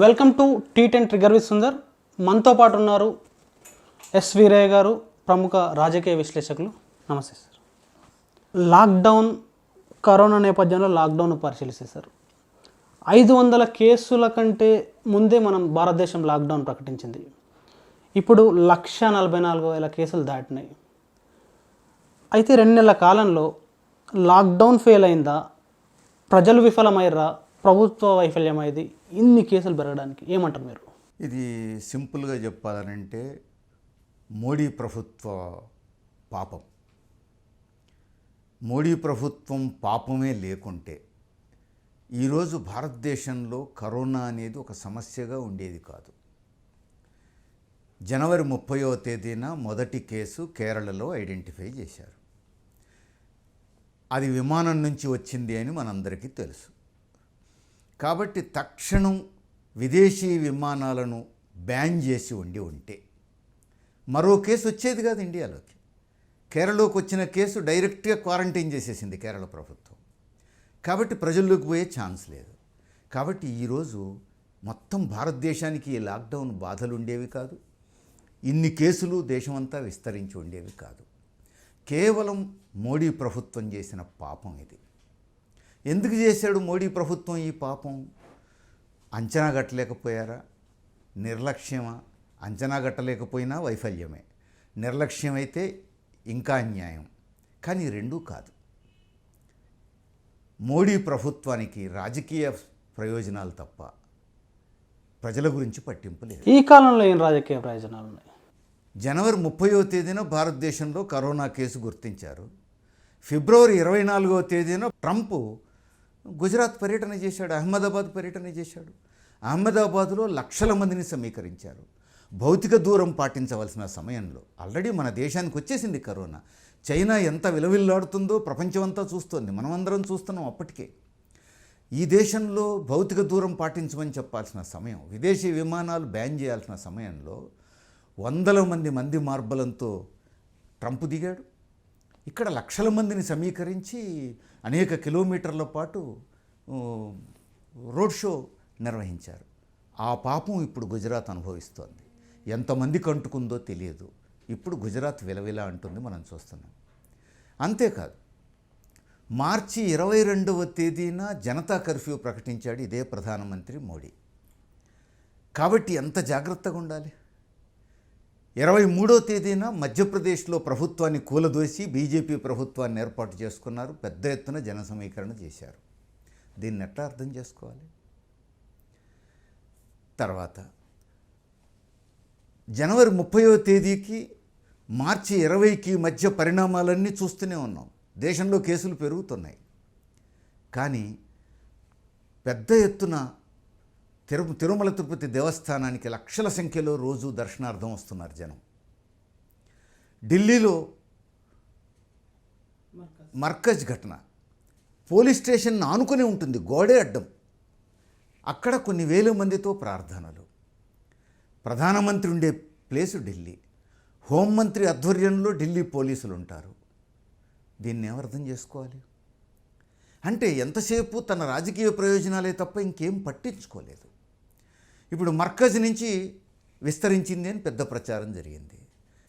Welcome to T10 trigger with Sundar. మనతో పాటు ఉన్నారు ఎస్ వీరయ్య గారు, ప్రముఖ రాజకీయ విశ్లేషకులు. నమస్తే సార్. లాక్డౌన్, కరోనా నేపథ్యంలో లాక్డౌన్ పరిశీలిస్తే సార్ 500 కేసుల కంటే ముందే మనం భారతదేశం లాక్డౌన్ ప్రకటించింది. ఇప్పుడు 1,44,000 కేసులు దాటినాయి. అయితే 2 నెలల కాలంలో లాక్డౌన్ ఫెయిల్ అయిందా, ప్రజలు విఫలమయ్యారా, ప్రభుత్వ వైఫల్యమైంది, ఇన్ని కేసులు పెరగడానికి ఏమంటారు మీరు? ఇది సింపుల్గా చెప్పాలంటే మోడీ ప్రభుత్వ పాపం. మోడీ ప్రభుత్వం పాపమే లేకుంటే ఈరోజు భారతదేశంలో కరోనా అనేది ఒక సమస్యగా ఉండేది కాదు. జనవరి 30వ తేదీన మొదటి కేసు కేరళలో ఐడెంటిఫై చేశారు. అది విమానం నుంచి వచ్చింది అని మనందరికీ తెలుసు. కాబట్టి తక్షణం విదేశీ విమానాలను బ్యాన్ చేసి ఉంటే మరో కేసు వచ్చేది కాదు ఇండియాలోకి. కేరళలోకి వచ్చిన కేసు డైరెక్ట్గా క్వారంటైన్ చేసేసింది కేరళ ప్రభుత్వం. కాబట్టి ప్రజల్లోకి పోయే ఛాన్స్ లేదు. కాబట్టి ఈరోజు మొత్తం భారతదేశానికి ఈ లాక్డౌన్ బాధలు ఉండేవి కాదు, ఇన్ని కేసులు దేశమంతా విస్తరించి ఉండేవి కాదు. కేవలం మోడీ ప్రభుత్వం చేసిన పాపం ఇది. ఎందుకు చేశాడు మోడీ ప్రభుత్వం ఈ పాపం? అంచనా గట్టలేకపోయారా? నిర్లక్ష్యమా? అంచనా గట్టలేకపోయినా వైఫల్యమే. నిర్లక్ష్యమైతే ఇంకా అన్యాయం. కానీ రెండూ కాదు. మోడీ ప్రభుత్వానికి రాజకీయ ప్రయోజనాలు తప్ప ప్రజల గురించి పట్టింపు లేదు. ఈ కాలంలో ఏం రాజకీయ ప్రయోజనాలు ఉన్నాయి? జనవరి 30వ తేదీన భారతదేశంలో కరోనా కేసు గుర్తించారు. ఫిబ్రవరి 24వ తేదీన ట్రంప్ గుజరాత్ పర్యటన చేశాడు, అహ్మదాబాద్ పర్యటన చేశాడు. అహ్మదాబాద్లో లక్షల మందిని సమీకరించారు. భౌతిక దూరం పాటించవలసిన సమయంలో ఆల్రెడీ మన దేశానికి వచ్చేసింది కరోనా. చైనా ఎంత విలవిల్లాడుతుందో ప్రపంచమంతా చూస్తోంది, మనమందరం చూస్తున్నాం. అప్పటికే ఈ దేశంలో భౌతిక దూరం పాటించమని చెప్పాల్సిన సమయం, విదేశీ విమానాలు బ్యాన్ చేయాల్సిన సమయంలో వందల మంది మార్బలంతో ట్రంప్ దిగాడు. ఇక్కడ లక్షల మందిని సమీకరించి అనేక కిలోమీటర్ల పాటు రోడ్ షో నిర్వహించారు. ఆ పాపం ఇప్పుడు గుజరాత్ అనుభవిస్తోంది. ఎంతమందికి అంటుకుందో తెలియదు. ఇప్పుడు గుజరాత్ విలవిలా అంటుంది, మనం చూస్తున్నాం. అంతేకాదు, మార్చి 22వ తేదీన జనతా కర్ఫ్యూ ప్రకటించాడు ఇదే ప్రధానమంత్రి మోడీ. కాబట్టి ఎంత జాగ్రత్తగా ఉండాలి. 23వ తేదీన మధ్యప్రదేశ్లో ప్రభుత్వాన్ని కూలదోసి బీజేపీ ప్రభుత్వాన్ని ఏర్పాటు చేసుకున్నారు. పెద్ద ఎత్తున జన సమీకరణ చేశారు. దీన్ని ఎట్లా అర్థం చేసుకోవాలి? తర్వాత జనవరి 30వ తేదీకి మార్చి 20కి మధ్య పరిణామాలన్నీ చూస్తూనే ఉన్నాం. దేశంలో కేసులు పెరుగుతున్నాయి. కానీ పెద్ద ఎత్తున తిరుమల తిరుపతి దేవస్థానానికి లక్షల సంఖ్యలో రోజు దర్శనార్థం వస్తున్నారు జనం. ఢిల్లీలో మర్కజ్ ఘటన, పోలీస్ స్టేషన్ ఆనుకునే ఉంటుంది, గోడే అడ్డం. అక్కడ కొన్ని వేల మందితో ప్రార్థనలు. ప్రధానమంత్రి ఉండే ప్లేసు ఢిల్లీ. హోంమంత్రి ఆధ్వర్యంలో ఢిల్లీ పోలీసులు ఉంటారు. దీన్ని ఏమర్థం చేసుకోవాలి? అంటే ఎంతసేపు తన రాజకీయ ప్రయోజనాలే తప్ప ఇంకేం పట్టించుకోలేదు. ఇప్పుడు మర్కజ్ నుంచి విస్తరించింది అని పెద్ద ప్రచారం జరిగింది.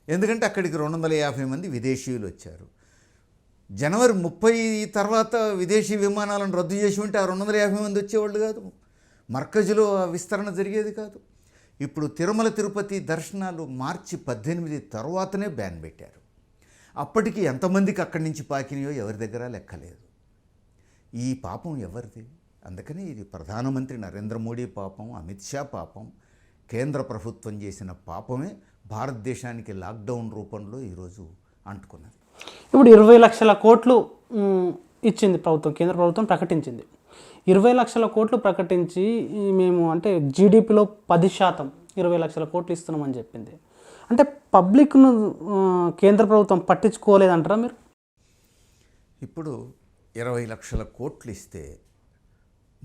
ఎందుకంటే అక్కడికి 250 మంది విదేశీయులు వచ్చారు. జనవరి 30 తర్వాత విదేశీ విమానాలను రద్దు చేసి ఉంటే ఆ 250 మంది వచ్చేవాళ్ళు కాదు, మర్కజ్లో ఆ విస్తరణ జరిగేది కాదు. ఇప్పుడు తిరుమల తిరుపతి దర్శనాలు మార్చి 18 తర్వాతనే బ్యాన్ పెట్టారు. అప్పటికి ఎంతమందికి అక్కడి నుంచి పాకినాయో ఎవరి దగ్గర లెక్కలేదు. ఈ పాపం ఎవరిది? అందుకని ఇది ప్రధానమంత్రి నరేంద్ర మోడీ పాపం, అమిత్ షా పాపం, కేంద్ర ప్రభుత్వం చేసిన పాపమే భారతదేశానికి లాక్డౌన్ రూపంలో ఈరోజు అంటుకున్నది. ఇప్పుడు 20 లక్షల కోట్లు ఇచ్చింది ప్రభుత్వం, కేంద్ర ప్రభుత్వం ప్రకటించింది. 20 లక్షల కోట్లు ప్రకటించి మేము అంటే జీడిపిలో 10% 20 లక్షల కోట్లు ఇస్తున్నామని చెప్పింది. అంటే పబ్లిక్ను కేంద్ర ప్రభుత్వం పట్టించుకోలేదంటారా మీరు? ఇప్పుడు 20 లక్షల కోట్లు ఇస్తే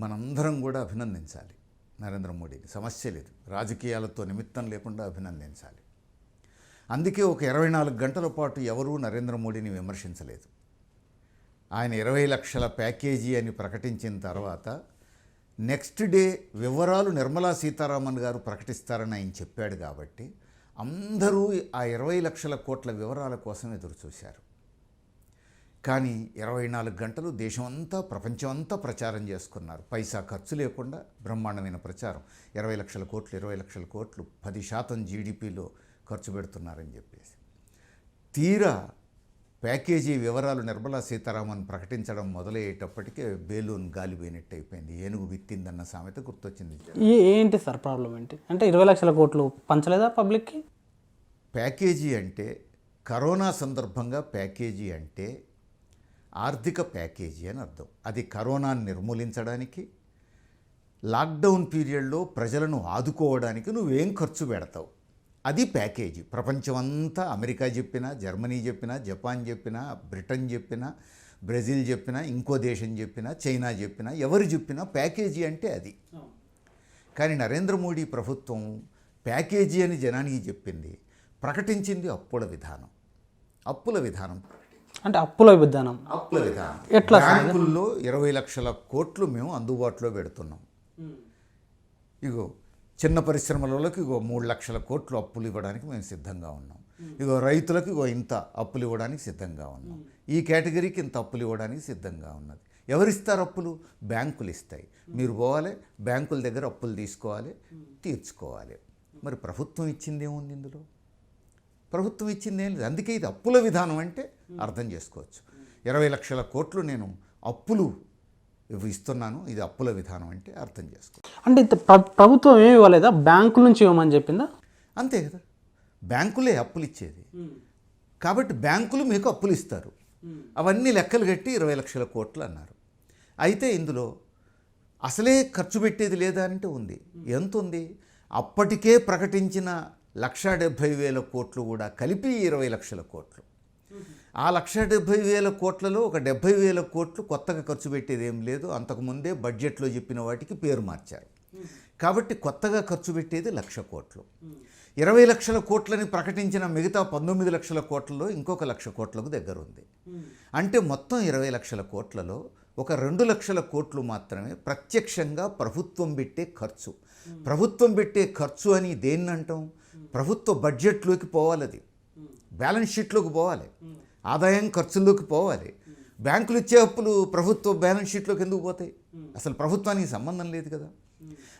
మనందరం కూడా అభినందించాలి నరేంద్ర మోడీని. సమస్య లేదు, రాజకీయాలతో నిమిత్తం లేకుండా అభినందించాలి. అందుకే ఒక 24 గంటల పాటు ఎవరూ నరేంద్ర మోడీని విమర్శించలేదు. ఆయన 20 లక్షల ప్యాకేజీ అని ప్రకటించిన తర్వాత నెక్స్ట్ డే వివరాలు నిర్మలా సీతారామన్ గారు ప్రకటిస్తారని ఆయన చెప్పాడు కాబట్టి అందరూ ఆ 20 లక్షల కోట్ల వివరాల కోసం ఎదురు చూశారు. కానీ 24 గంటలు దేశమంతా ప్రపంచమంతా ప్రచారం చేసుకున్నారు. పైసా ఖర్చు లేకుండా బ్రహ్మాండమైన ప్రచారం. 20 లక్షల కోట్లు 20 లక్షల కోట్లు 10% జీడిపిలో ఖర్చు పెడుతున్నారని చెప్పేసి. తీరా ప్యాకేజీ వివరాలు నిర్మలా సీతారామన్ ప్రకటించడం మొదలయ్యేటప్పటికే బేలూన్ గాలిపోయినట్టు అయిపోయింది. ఏనుగు విత్తిందన్న సామెత గుర్తొచ్చింది. ఏంటి సార్ ప్రాబ్లం ఏంటి? అంటే 20 లక్షల కోట్లు పంచలేదా పబ్లిక్కి? ప్యాకేజీ అంటే కరోనా సందర్భంగా ప్యాకేజీ అంటే ఆర్థిక ప్యాకేజీ అని అర్థం. అది కరోనాను నిర్మూలించడానికి, లాక్డౌన్ పీరియడ్లో ప్రజలను ఆదుకోవడానికి నువ్వేం ఖర్చు పెడతావు, అది ప్యాకేజీ. ప్రపంచమంతా అమెరికా చెప్పినా, జర్మనీ చెప్పినా, జపాన్ చెప్పినా, బ్రిటన్ చెప్పినా, బ్రెజిల్ చెప్పినా, ఇంకో దేశం చెప్పినా, చైనా చెప్పినా, ఎవరు చెప్పినా ప్యాకేజీ అంటే అది. కానీ నరేంద్ర మోడీ ప్రభుత్వం ప్యాకేజీ అని జనానికి చెప్పింది, ప్రకటించింది అప్పుల విధానం. అప్పుల విధానం అంటే అప్పుల విధానం ఎట్లా? బ్యాంకుల్లో 20 లక్షల కోట్లు మేము అందుబాటులో పెడుతున్నాం. ఇగో చిన్న పరిశ్రమలకు 3 లక్షల కోట్లు అప్పులు ఇవ్వడానికి మేము సిద్ధంగా ఉన్నాం. రైతులకు ఇంత అప్పులు ఇవ్వడానికి సిద్ధంగా ఉన్నాం. ఈ కేటగిరీకి ఇంత అప్పులు ఇవ్వడానికి సిద్ధంగా ఉన్నది. ఎవరిస్తారు అప్పులు? బ్యాంకులు ఇస్తాయి. మీరు పోవాలి, బ్యాంకుల దగ్గర అప్పులు తీసుకోవాలి, తీర్చుకోవాలి. మరి ప్రభుత్వం ఇచ్చిందేముంది ఇందులో? ప్రభుత్వం ఇచ్చిందేం లేదు. అందుకే ఇది అప్పుల విధానం అంటే అర్థం చేసుకోవచ్చు. 20 లక్షల కోట్లు నేను అప్పులు ఇస్తున్నాను, ఇది అప్పుల విధానం అంటే అర్థం చేసుకో. అంటే ప్రభుత్వం ఏమి ఇవ్వలేదా? బ్యాంకుల నుంచి ఇవ్వమని చెప్పిందా? అంతే కదా, బ్యాంకులే అప్పులు ఇచ్చేది కాబట్టి బ్యాంకులు మీకు అప్పులు ఇస్తారు. అవన్నీ లెక్కలు కట్టి 20 లక్షల కోట్లు అన్నారు. అయితే ఇందులో అసలే ఖర్చు పెట్టేది లేదా అంటే ఉంది. ఎంత ఉంది? అప్పటికే ప్రకటించిన 1,70,000 కోట్లు కూడా కలిపి 20 లక్షల కోట్లు. ఆ 1,70,000 కోట్లలో ఒక 70,000 కోట్లు కొత్తగా ఖర్చు పెట్టేది ఏం లేదు. అంతకుముందే బడ్జెట్లో చెప్పిన వాటికి పేరు మార్చారు. కాబట్టి కొత్తగా ఖర్చు పెట్టేది 1,00,000 కోట్లు. 20 లక్షల కోట్లని ప్రకటించిన మిగతా 19 లక్షల కోట్లలో ఇంకొక 1,00,000 కోట్లకు దగ్గర ఉంది. అంటే మొత్తం 20 లక్షల కోట్లలో ఒక 2 లక్షల కోట్లు మాత్రమే ప్రత్యక్షంగా ప్రభుత్వం పెట్టే ఖర్చు. ప్రభుత్వం పెట్టే ఖర్చు అని దేన్ని అంటాం? ప్రభుత్వ బడ్జెట్లోకి పోవాలి, అది బ్యాలెన్స్ షీట్లోకి పోవాలి, ఆదాయం ఖర్చుల్లోకి పోవాలి. బ్యాంకులు ఇచ్చే అప్పులు ప్రభుత్వ బ్యాలెన్స్ షీట్లోకి ఎందుకు పోతాయి? అసలు ప్రభుత్వానికి సంబంధం లేదు కదా.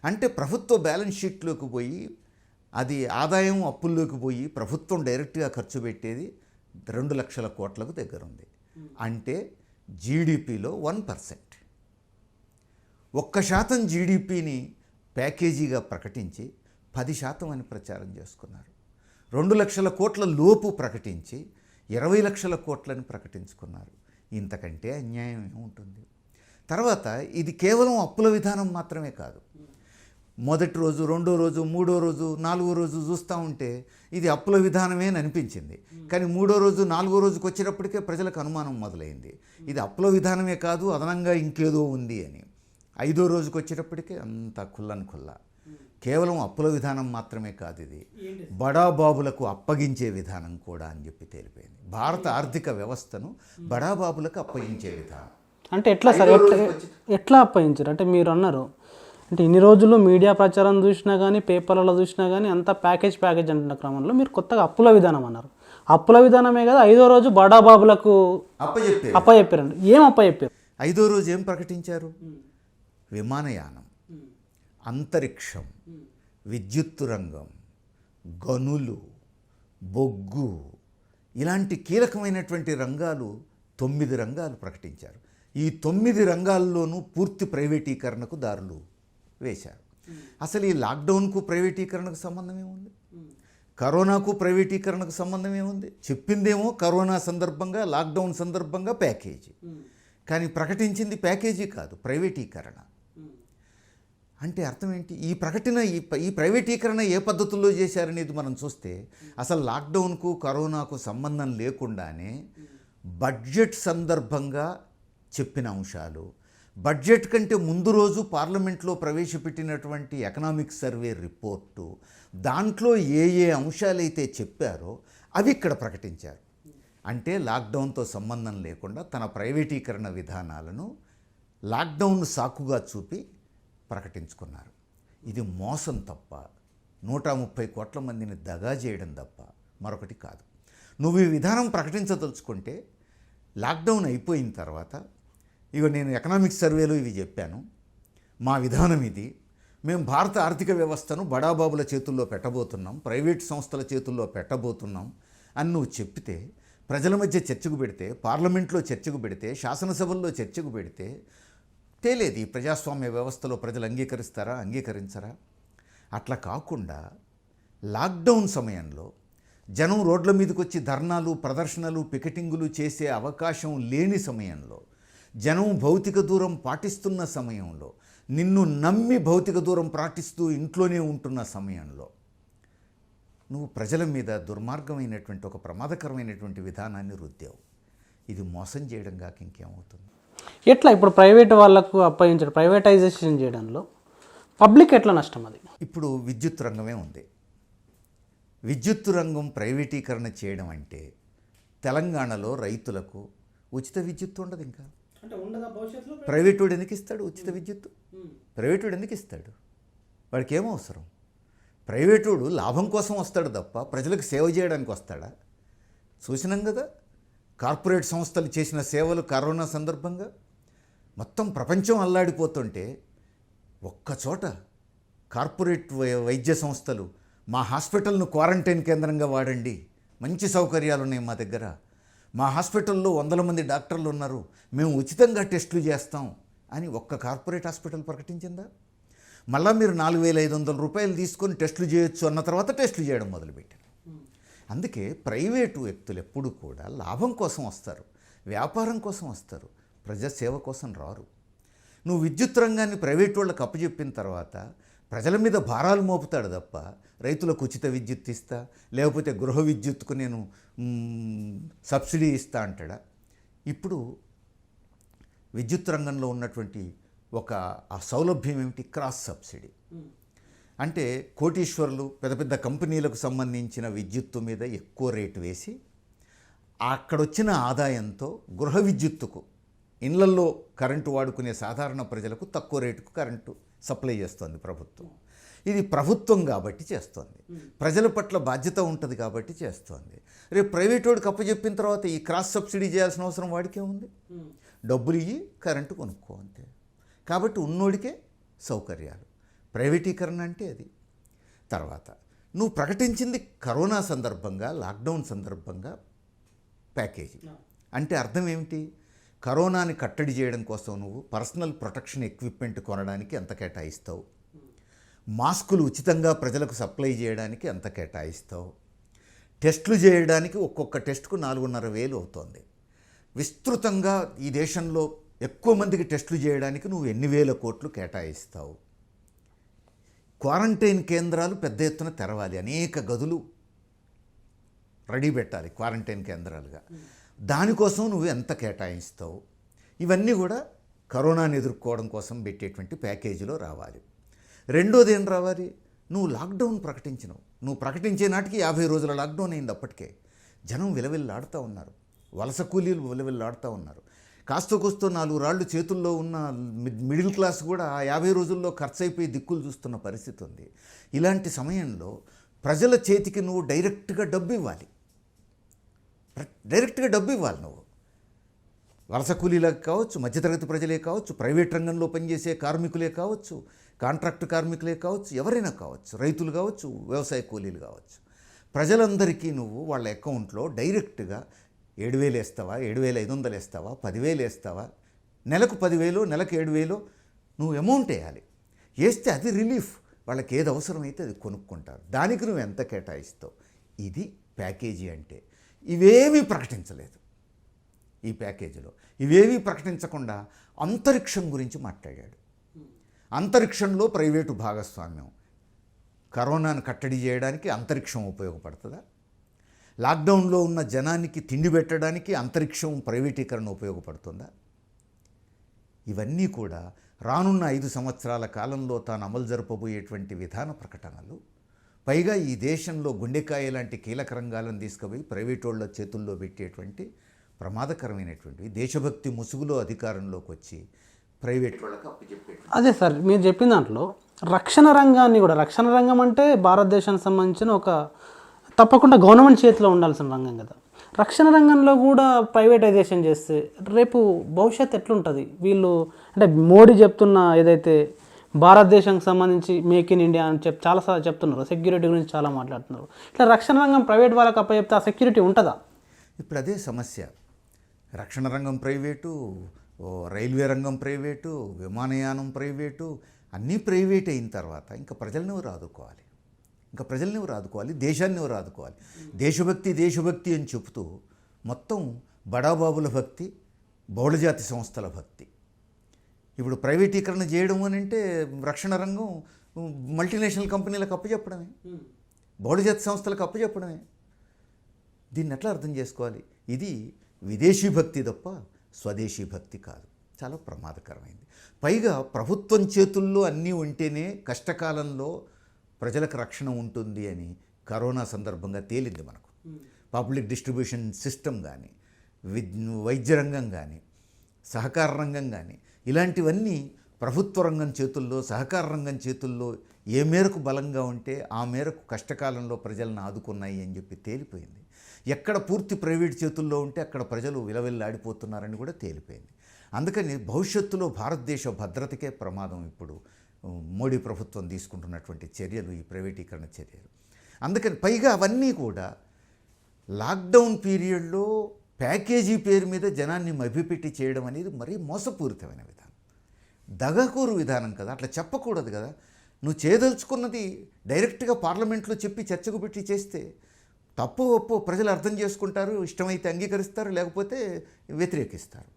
అంటే ప్రభుత్వ బ్యాలెన్స్ షీట్లోకి పోయి అది ఆదాయం అప్పుల్లోకి పోయి ప్రభుత్వం డైరెక్ట్గా ఖర్చు పెట్టేది 2 లక్షల కోట్లకు దగ్గర ఉంది. అంటే జీడిపిలో 1%. 1% జీడిపిని ప్యాకేజీగా ప్రకటించి 10% అని ప్రచారం చేసుకున్నారు. 2 లక్షల కోట్ల లోపు ప్రకటించి 20 లక్షల కోట్లని ప్రకటించుకున్నారు. ఇంతకంటే అన్యాయం ఏముంటుంది? తర్వాత ఇది కేవలం అప్పుల విధానం మాత్రమే కాదు. మొదటి రోజు, రెండో రోజు, మూడో రోజు, నాలుగో రోజు చూస్తూ ఉంటే ఇది అప్పుల విధానమే అని అనిపించింది. కానీ మూడో రోజు, నాలుగో రోజుకి వచ్చేటప్పటికే ప్రజలకు అనుమానం మొదలైంది, ఇది అప్పుల విధానమే కాదు, అదనంగా ఇంకేదో ఉంది అని. 5వ రోజుకి వచ్చేటప్పటికే అంత ఖుల్లన్ ఖుల్లా కేవలం అప్పుల విధానం మాత్రమే కాదు, ఇది బడాబాబులకు అప్పగించే విధానం కూడా అని చెప్పి తేలిపోయింది. భారత ఆర్థిక వ్యవస్థను బడాబాబులకు అప్పగించే విధానం. అంటే ఎట్లా సార్, ఎట్లా అప్పగించారు? అంటే మీరు అన్నారు, అంటే ఇన్ని రోజులు మీడియా ప్రచారం చూసినా కానీ, పేపర్లలో చూసినా కానీ అంతా ప్యాకేజ్ అంటున్న క్రమంలో మీరు కొత్తగా అప్పుల విధానం అన్నారు. అప్పుల విధానమే కదా 5వ రోజు బడాబాబులకు అప్పచెప్పారండి. ఏం అప్పచెప్పారు? 5వ రోజు ఏం ప్రకటించారు? విమానయానం, అంతరిక్షం, విద్యుత్తు రంగం, గనులు, బొగ్గు, ఇలాంటి కీలకమైనటువంటి రంగాలు 9 రంగాలు ప్రకటించారు. ఈ 9 రంగాల్లోనూ పూర్తి ప్రైవేటీకరణకు దారులు వేశారు. అసలు ఈ లాక్డౌన్కు ప్రైవేటీకరణకు సంబంధం ఏముంది? కరోనాకు ప్రైవేటీకరణకు సంబంధం ఏముంది? చెప్పిందేమో కరోనా సందర్భంగా, లాక్డౌన్ సందర్భంగా ప్యాకేజీ, కానీ ప్రకటించింది ప్యాకేజీ కాదు, ప్రైవేటీకరణ. అంటే అర్థం ఏంటి? ఈ ప్రకటన, ఈ ప్రైవేటీకరణ ఏ పద్ధతుల్లో చేశారనేది మనం చూస్తే అసలు లాక్డౌన్కు కరోనాకు సంబంధం లేకుండానే బడ్జెట్ సందర్భంగా చెప్పిన అంశాలు, బడ్జెట్ కంటే ముందు రోజు పార్లమెంట్లో ప్రవేశపెట్టినటువంటి ఎకనామిక్ సర్వే రిపోర్టు, దాంట్లో ఏ ఏ అంశాలైతే చెప్పారో అవి ఇక్కడ ప్రకటించారు. అంటే లాక్డౌన్తో సంబంధం లేకుండా తన ప్రైవేటీకరణ విధానాలను లాక్డౌన్ సాకుగా చూపి ప్రకటించుకున్నారు. ఇది మోసం తప్ప 130 కోట్ల మందిని దగా చేయడం తప్ప మరొకటి కాదు. నువ్వు ఈ విధానం ప్రకటించదలుచుకుంటే లాక్డౌన్ అయిపోయిన తర్వాత, నేను ఎకనామిక్స్ సర్వేలో ఇవి చెప్పాను, మా విధానం ఇది, మేము భారత ఆర్థిక వ్యవస్థను బడాబాబుల చేతుల్లో పెట్టబోతున్నాం, ప్రైవేట్ సంస్థల చేతుల్లో పెట్టబోతున్నాం అని నువ్వు చెప్తే, ప్రజల మధ్య చర్చకు పెడితే, పార్లమెంట్లో చర్చకు పెడితే, శాసనసభల్లో చర్చకు పెడితే తేలేది ఈ ప్రజాస్వామ్య వ్యవస్థలో ప్రజలు అంగీకరిస్తారా, అంగీకరించరా? అట్లా కాకుండా లాక్డౌన్ సమయంలో జనం రోడ్ల మీదకి వచ్చి ధర్నాలు, ప్రదర్శనలు, పికెటింగులు చేసే అవకాశం లేని సమయంలో, జనం భౌతిక దూరం పాటిస్తున్న సమయంలో, నిన్ను నమ్మి భౌతిక దూరం పాటిస్తూ ఇంట్లోనే ఉంటున్న సమయంలో నువ్వు ప్రజల మీద దుర్మార్గమైనటువంటి ఒక ప్రమాదకరమైనటువంటి విధానాన్ని రుద్దావు. ఇది మోసం చేయడం కాక ఇంకేమవుతుంది? ఎట్లా ఇప్పుడు ప్రైవేట్ వాళ్ళకు అప్పగించడం, ప్రైవేటైజేషన్ చేయడంలో పబ్లిక్ ఎట్లా నష్టం? అది ఇప్పుడు విద్యుత్ రంగమే ఉంది. విద్యుత్ రంగం ప్రైవేటీకరణ చేయడం అంటే తెలంగాణలో రైతులకు ఉచిత విద్యుత్ ఉండదు. ఇంకా ప్రైవేటోడు ఎందుకు ఇస్తాడు ఉచిత విద్యుత్తు? ప్రైవేటోడు ఎందుకు ఇస్తాడు? వాడికి ఏమో అవసరం? ప్రైవేటోడు లాభం కోసం వస్తాడు తప్ప ప్రజలకు సేవ చేయడానికి వస్తాడా? చూసినాం కదా కార్పొరేట్ సంస్థలు చేసిన సేవలు. కరోనా సందర్భంగా మొత్తం ప్రపంచం అల్లాడిపోతుంటే ఒక్కచోట కార్పొరేట్ వైద్య సంస్థలు మా హాస్పిటల్ను క్వారంటైన్ కేంద్రంగా వాడండి, మంచి సౌకర్యాలు ఉన్నాయి మా దగ్గర, మా హాస్పిటల్లో 100 మంది డాక్టర్లు ఉన్నారు, మేము ఉచితంగా టెస్టులు చేస్తాం అని ఒక్క కార్పొరేట్ హాస్పిటల్ ప్రకటించిందా? మళ్ళీ మీరు 4,500 రూపాయలు తీసుకొని టెస్టులు చేయొచ్చు అన్న తర్వాత టెస్టులు చేయడం మొదలుపెట్టారు. అందుకే ప్రైవేటు వ్యక్తులు ఎప్పుడు కూడా లాభం కోసం వస్తారు, వ్యాపారం కోసం వస్తారు, ప్రజాసేవ కోసం రారు. నువ్వు విద్యుత్ రంగాన్ని ప్రైవేట్ వాళ్ళకి అప్పచెప్పిన తర్వాత ప్రజల మీద భారాలు మోపుతాడు తప్ప రైతులకు ఉచిత విద్యుత్ ఇస్తా, లేకపోతే గృహ విద్యుత్కు నేను సబ్సిడీ ఇస్తా అంటాడా? ఇప్పుడు విద్యుత్ రంగంలో ఉన్నటువంటి ఒక ఆ సౌలభ్యం ఏమిటి? Cross subsidy. అంటే కోటీశ్వరులు, పెద్ద పెద్ద కంపెనీలకు సంబంధించిన విద్యుత్తు మీద ఎక్కువ రేటు వేసి అక్కడొచ్చిన ఆదాయంతో గృహ విద్యుత్తుకు, ఇళ్లల్లో కరెంటు వాడుకునే సాధారణ ప్రజలకు తక్కువ రేటుకు కరెంటు సప్లై చేస్తోంది ప్రభుత్వం. ఇది ప్రభుత్వం కాబట్టి చేస్తోంది, ప్రజల పట్ల బాధ్యత ఉంటుంది కాబట్టి చేస్తోంది. రేపు ప్రైవేట్ వాడికి అప్పచెప్పిన తర్వాత ఈ క్రాస్ సబ్సిడీ చేయాల్సిన అవసరం వాడికే ఉంది? డబ్బులు ఇయ్యి కరెంటు కొనుక్కో అంతే. కాబట్టి ఉన్నోడికే సౌకర్యాలు. ప్రైవేటీకరణ అంటే అది. తర్వాత నువ్వు ప్రకటించింది కరోనా సందర్భంగా, లాక్డౌన్ సందర్భంగా ప్యాకేజీ. అంటే అర్థం ఏమిటి? కరోనాని కట్టడి చేయడం కోసం నువ్వు పర్సనల్ ప్రొటెక్షన్ ఎక్విప్మెంట్ కొనడానికి ఎంత కేటాయిస్తావు, మాస్కులు ఉచితంగా ప్రజలకు సప్లై చేయడానికి ఎంత కేటాయిస్తావు, టెస్టులు చేయడానికి ఒక్కొక్క టెస్టుకు 4,500,000 అవుతోంది. విస్తృతంగా ఈ దేశంలో ఎక్కువ మందికి టెస్టులు చేయడానికి నువ్వు ఎన్ని వేల కోట్లు కేటాయిస్తావు. క్వారంటైన్ కేంద్రాలు పెద్ద ఎత్తున తెరవాలి, అనేక గదులు రెడీ పెట్టాలి క్వారంటైన్ కేంద్రాలుగా, దానికోసం నువ్వు ఎంత కేటాయిస్తావు. ఇవన్నీ కూడా కరోనాని ఎదుర్కోవడం కోసం పెట్టేటువంటి ప్యాకేజీలో రావాలి. రెండోది ఏం రావాలి? నువ్వు లాక్డౌన్ ప్రకటించినావు, నువ్వు ప్రకటించే నాటికి 50 రోజుల లాక్డౌన్ అయింది. అప్పటికే జనం విలవిల్లాడుతూ ఉన్నారు, వలస కూలీలు విలవిల్లాడుతూ ఉన్నారు. కాస్త కూస్తో 4 రాళ్ళు చేతుల్లో ఉన్న మిడిల్ క్లాస్ కూడా ఆ 50 రోజుల్లో ఖర్చు అయిపోయి దిక్కులు చూస్తున్న పరిస్థితి ఉంది. ఇలాంటి సమయంలో ప్రజల చేతికి నువ్వు డైరెక్ట్గా డబ్బు ఇవ్వాలి. నువ్వు వలస కూలీలకు కావచ్చు, మధ్యతరగతి ప్రజలే కావచ్చు, ప్రైవేట్ రంగంలో పనిచేసే కార్మికులే కావచ్చు, కాంట్రాక్ట్ కార్మికులే కావచ్చు, ఎవరైనా కావచ్చు, రైతులు కావచ్చు, వ్యవసాయ కూలీలు కావచ్చు, ప్రజలందరికీ నువ్వు వాళ్ళ అకౌంట్లో డైరెక్ట్గా 7,000 వేస్తావా, 7,500 వేస్తావా, 10,000 వేస్తావా, నెలకు 10,000, నెలకు 7,000 నువ్వు అమౌంట్ వేయాలి. వేస్తే అది రిలీఫ్. వాళ్ళకి ఏది అవసరమైతే అది కొనుక్కుంటారు. దానికి నువ్వు ఎంత కేటాయిస్తావు. ఇది ప్యాకేజీ అంటే. ఇవేమీ ప్రకటించలేదు ఈ ప్యాకేజీలో. ఇవేమీ ప్రకటించకుండా అంతరిక్షం గురించి మాట్లాడాడు. అంతరిక్షంలో ప్రైవేటు భాగస్వామ్యం. కరోనాను కట్టడి చేయడానికి అంతరిక్షం ఉపయోగపడుతుందా? లాక్డౌన్లో ఉన్న జనానికి తిండి పెట్టడానికి అంతరిక్షం ప్రైవేటీకరణ ఉపయోగపడుతుందా? ఇవన్నీ కూడా రానున్న 5 సంవత్సరాల కాలంలో తాను అమలు జరపబోయేటువంటి విధాన ప్రకటనలు. పైగా ఈ దేశంలో గుండెకాయ లాంటి కీలక రంగాలను తీసుకుపోయి ప్రైవేట్ వాళ్ళ చేతుల్లో పెట్టేటువంటి ప్రమాదకరమైనటువంటివి. దేశభక్తి ముసుగులో అధికారంలోకి వచ్చి ప్రైవేట్ వాళ్ళకి అప్పచెప్పేది. అదే సార్ మీరు చెప్పిన దాంట్లో రక్షణ రంగాన్ని కూడా, రక్షణ రంగం అంటే భారతదేశానికి సంబంధించిన ఒక తప్పకుండా గవర్నమెంట్ చేతిలో ఉండాల్సిన రంగం కదా. రక్షణ రంగంలో కూడా ప్రైవేటైజేషన్ చేస్తే రేపు భవిష్యత్తు ఎట్లుంటుంది? వీళ్ళు అంటే మోడీ చెప్తున్న ఏదైతే భారతదేశానికి సంబంధించి మేక్ ఇన్ ఇండియా అని చాలాసార్లు చెప్తున్నారు, సెక్యూరిటీ గురించి చాలా మాట్లాడుతున్నారు. ఇట్లా రక్షణ రంగం ప్రైవేట్ వాళ్ళకి అప్పచెప్తే ఆ సెక్యూరిటీ ఉంటుందా? ఇప్పుడు అదే సమస్య. రక్షణ రంగం ప్రైవేటు, రైల్వే రంగం ప్రైవేటు, విమానయానం ప్రైవేటు, అన్నీ ప్రైవేట్ అయిన తర్వాత ఇంకా ప్రజల్ని ఎవరు ఆదుకోవాలి? దేశాన్ని ఎవరు ఆదుకోవాలి? దేశభక్తి అని చెబుతూ మొత్తం బడాబాబుల భక్తి, బహుళజాతి సంస్థల భక్తి. ఇప్పుడు ప్రైవేటీకరణ చేయడం అని అంటే రక్షణ రంగం మల్టీనేషనల్ కంపెనీలకు అప్పచెప్పడమే, బహుళజాతి సంస్థలకు అప్పచెప్పడమే. దీన్ని ఎట్లా అర్థం చేసుకోవాలి? ఇది విదేశీ భక్తి తప్ప స్వదేశీ భక్తి కాదు. చాలా ప్రమాదకరమైంది. పైగా ప్రభుత్వం చేతుల్లో అన్నీ ఉంటేనే కష్టకాలంలో ప్రజలకు రక్షణ ఉంటుంది అని కరోనా సందర్భంగా తేలింది మనకు. పబ్లిక్ డిస్ట్రిబ్యూషన్ సిస్టమ్ కానీ, వైద్య రంగం కానీ, సహకార రంగం కానీ, ఇలాంటివన్నీ ప్రభుత్వ రంగం చేతుల్లో, సహకార రంగం చేతుల్లో ఏ మేరకు బలంగా ఉంటే ఆ మేరకు కష్టకాలంలో ప్రజలను ఆదుకున్నాయి అని చెప్పి తేలిపోయింది. ఎక్కడ పూర్తి ప్రైవేట్ చేతుల్లో ఉంటే అక్కడ ప్రజలు విలవిల్లాడిపోతున్నారని కూడా తేలిపోయింది. అందుకని భవిష్యత్తులో భారతదేశ భద్రతకే ప్రమాదం ఇప్పుడు మోడీ ప్రభుత్వం తీసుకుంటున్నటువంటి చర్యలు, ఈ ప్రైవేటీకరణ చర్యలు. అందుకని పైగా అవన్నీ కూడా లాక్డౌన్ పీరియడ్లో ప్యాకేజీ పేరు మీద జనాన్ని మభ్యపెట్టి చేయడం అనేది మరీ మోసపూరితమైన విధానం, దగాకోరు విధానం కదా. అట్లా చెప్పకూడదు కదా. నువ్వు చేయదలుచుకున్నది డైరెక్ట్గా పార్లమెంట్లో చెప్పి చర్చకు పెట్టి చేస్తే తప్పు ఒప్పో ప్రజలు అర్థం చేసుకుంటారు, ఇష్టమైతే అంగీకరిస్తారు, లేకపోతే వ్యతిరేకిస్తారు.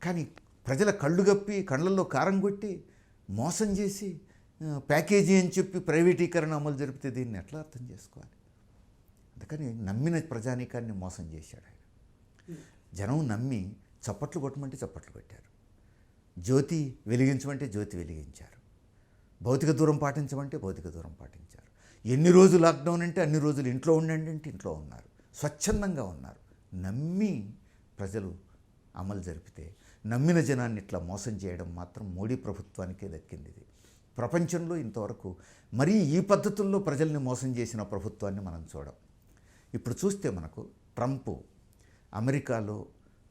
కానీ ప్రజల కళ్ళు గప్పి కళ్ళల్లో కారం కొట్టి మోసం చేసి ప్యాకేజీ అని చెప్పి ప్రైవేటీకరణ అమలు జరిపితే దీన్ని ఎట్లా అర్థం చేసుకోవాలి? అందుకని నమ్మిన ప్రజానీకాన్ని మోసం చేశాడు ఆయన. జనం నమ్మి చప్పట్లు కొట్టమంటే చప్పట్లు కొట్టారు, జ్యోతి వెలిగించమంటే జ్యోతి వెలిగించారు, భౌతిక దూరం పాటించమంటే భౌతిక దూరం పాటించారు. ఎన్ని రోజులు లాక్డౌన్ అంటే అన్ని రోజులు ఇంట్లో ఉండండి అంటే ఇంట్లో ఉన్నారు, స్వచ్ఛందంగా ఉన్నారు. నమ్మి ప్రజలు అమలు జరిపితే నమ్మిన జనాన్ని ఇట్లా మోసం చేయడం మాత్రం మోడీ ప్రభుత్వానికే దక్కింది. ఇది ప్రపంచంలో ఇంతవరకు మరీ ఈ పద్ధతుల్లో ప్రజల్ని మోసం చేసిన ప్రభుత్వాన్ని మనం చూడం. ఇప్పుడు చూస్తే మనకు ట్రంప్ అమెరికాలో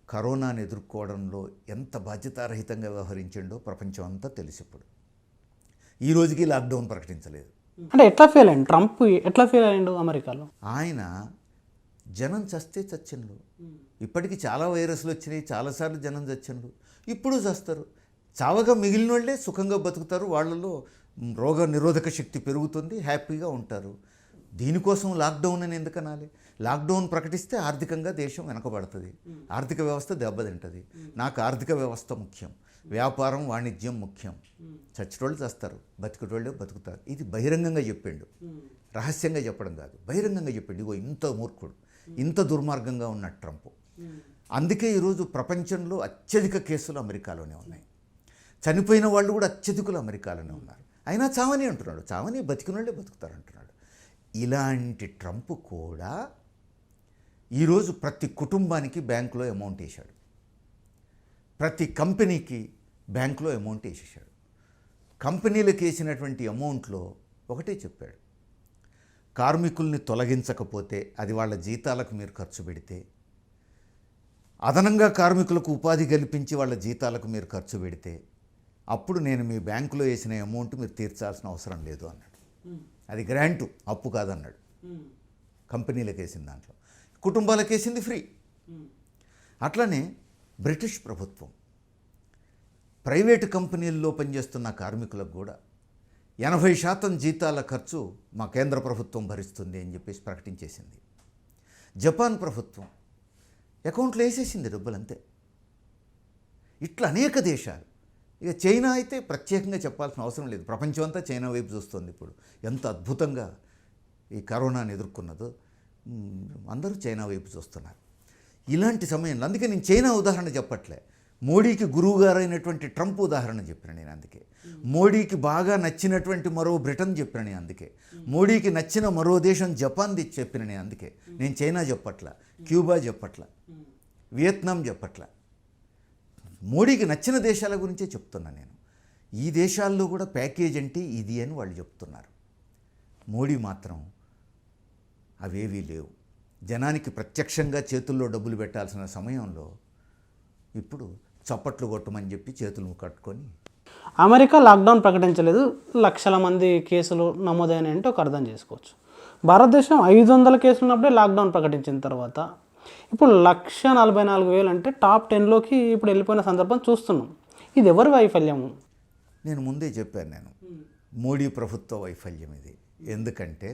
కరోనాను ఎదుర్కోవడంలో ఎంత బాధ్యతారహితంగా వ్యవహరించిండో ప్రపంచం అంతా తెలిసి ఇప్పుడు ఈ రోజుకి లాక్డౌన్ ప్రకటించలేదు. అంటే ఎట్లా ఫెయిల్ అయ్యిండు ట్రంప్? ఎట్లా ఫెయిల్ అయ్యిండు అమెరికాలో? ఆయన జనం చస్తే చచ్చిండు. ఇప్పటికీ చాలా వైరస్లు వచ్చినాయి, చాలాసార్లు జనం చచ్చిండు, ఇప్పుడు చస్తారు. చావగా మిగిలిన వాళ్ళే సుఖంగా బతుకుతారు, వాళ్ళలో రోగ నిరోధక శక్తి పెరుగుతుంది, హ్యాపీగా ఉంటారు. దీనికోసం లాక్డౌన్ అని ఎందుకు అనాలి? లాక్డౌన్ ప్రకటిస్తే ఆర్థికంగా దేశం వెనకబడుతుంది, ఆర్థిక వ్యవస్థ దెబ్బతింటుంది. నాకు ఆర్థిక వ్యవస్థ ముఖ్యం, వ్యాపారం వాణిజ్యం ముఖ్యం. చచ్చేటోళ్ళు చేస్తారు, బతికేటోళ్ళే బతుకుతారు. ఇది బహిరంగంగా చెప్పిండు, రహస్యంగా చెప్పడం కాదు, బహిరంగంగా చెప్పిండు. ఇగో ఇంత మూర్ఖుడు, ఇంత దుర్మార్గంగా ఉన్న ట్రంప్. అందుకే ఈరోజు ప్రపంచంలో అత్యధిక కేసులు అమెరికాలోనే ఉన్నాయి, చనిపోయిన వాళ్ళు కూడా అత్యధికులు అమెరికాలోనే ఉన్నారు. అయినా చావని అంటున్నాడు, చావని బతికిన వాళ్ళే బతుకుతారు అంటున్నాడు. ఇలాంటి ట్రంప్ కూడా ఈరోజు ప్రతి కుటుంబానికి బ్యాంకులో అమౌంట్ వేశాడు, ప్రతి కంపెనీకి బ్యాంకులో అమౌంట్ వేసేసాడు. కంపెనీలకు వేసినటువంటి అమౌంట్లో ఒకటే చెప్పాడు, కార్మికుల్ని తొలగించకపోతే, అది వాళ్ళ జీతాలకు మీరు ఖర్చు పెడితే, అదనంగా కార్మికులకు ఉపాధి కల్పించి వాళ్ళ జీతాలకు మీరు ఖర్చు పెడితే, అప్పుడు నేను మీ బ్యాంకులో వేసిన అమౌంట్ మీరు తీర్చాల్సిన అవసరం లేదు అన్నాడు. అది గ్రాంటు, అప్పు కాదన్నాడు. కంపెనీలకు వేసిన దాంట్లో, కుటుంబాలకు వేసింది ఫ్రీ. అట్లనే బ్రిటిష్ ప్రభుత్వం ప్రైవేటు కంపెనీల్లో పనిచేస్తున్న కార్మికులకు కూడా 80% జీతాల ఖర్చు మా కేంద్ర ప్రభుత్వం భరిస్తుంది అని చెప్పేసి ప్రకటించేసింది. జపాన్ ప్రభుత్వం అకౌంట్లో వేసేసింది డబ్బులు అంతే. ఇట్లా అనేక దేశాలు. ఇక చైనా అయితే ప్రత్యేకంగా చెప్పాల్సిన అవసరం లేదు, ప్రపంచం అంతా చైనా వైపు చూస్తుంది. ఇప్పుడు ఎంత అద్భుతంగా ఈ కరోనాను ఎదుర్కొన్నదో అందరూ చైనా వైపు చూస్తున్నారు. ఇలాంటి సమయంలో అందుకే నేను చైనా ఉదాహరణ చెప్పట్లే, మోడీకి గురువు గారైనటువంటి ట్రంప్ ఉదాహరణ చెప్పిన నేను. అందుకే మోడీకి బాగా నచ్చినటువంటి మరో బ్రిటన్ చెప్పిన నేను. అందుకే మోడీకి నచ్చిన మరో దేశం జపాన్ది చెప్పిన నేను. అందుకే నేను చైనా చెప్పట్ల, క్యూబా చెప్పట్ల, వియత్నాం చెప్పట్ల. మోడీకి నచ్చిన దేశాల గురించే చెప్తున్నా నేను. ఈ దేశాల్లో కూడా ప్యాకేజ్ అంటే ఇది అని వాళ్ళు చెప్తున్నారు. మోడీ మాత్రం అవేవీ లేవు. జనానికి ప్రత్యక్షంగా చేతుల్లో డబ్బులు పెట్టాల్సిన సమయంలో ఇప్పుడు చప్పట్లు కొట్టమని చెప్పి చేతులు కట్టుకొని. అమెరికా లాక్డౌన్ ప్రకటించలేదు, లక్షల మంది కేసులు నమోదైనాయంటే ఒక అర్థం చేసుకోవచ్చు. భారతదేశం 500 కేసులు ఉన్నప్పుడే లాక్డౌన్ ప్రకటించిన తర్వాత ఇప్పుడు 1,44,000 అంటే టాప్ 10లోకి ఇప్పుడు వెళ్ళిపోయిన సందర్భం చూస్తున్నాం. ఇది ఎవరి వైఫల్యము? నేను ముందే చెప్పాను, మోడీ ప్రభుత్వ వైఫల్యం ఇది. ఎందుకంటే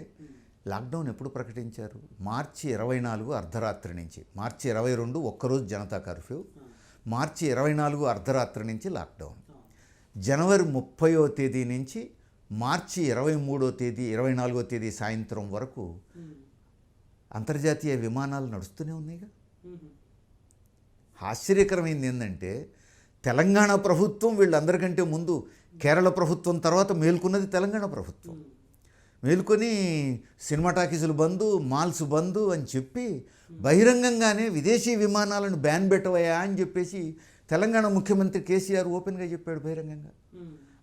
లాక్డౌన్ ఎప్పుడు ప్రకటించారు? మార్చి 24 అర్ధరాత్రి నుంచి. మార్చి 22 ఒక్కరోజు జనతా కర్ఫ్యూ, మార్చి 24 అర్ధరాత్రి నుంచి లాక్డౌన్. జనవరి 30వ తేదీ నుంచి మార్చి 23వ తేదీ 24వ తేదీ సాయంత్రం వరకు అంతర్జాతీయ విమానాలు నడుస్తూనే ఉన్నాయిగా. ఆశ్చర్యకరమైంది ఏంటంటే తెలంగాణ ప్రభుత్వం వీళ్ళందరికంటే ముందు, కేరళ ప్రభుత్వం తర్వాత మేల్కొన్నది తెలంగాణ ప్రభుత్వం. మేల్కొని సినిమా టాకీసులు బంద్, మాల్స్ బంద్ అని చెప్పి బహిరంగంగానే విదేశీ విమానాలను బ్యాన్ పెట్టవయా అని చెప్పేసి తెలంగాణ ముఖ్యమంత్రి కేసీఆర్ ఓపెన్గా చెప్పాడు బహిరంగంగా.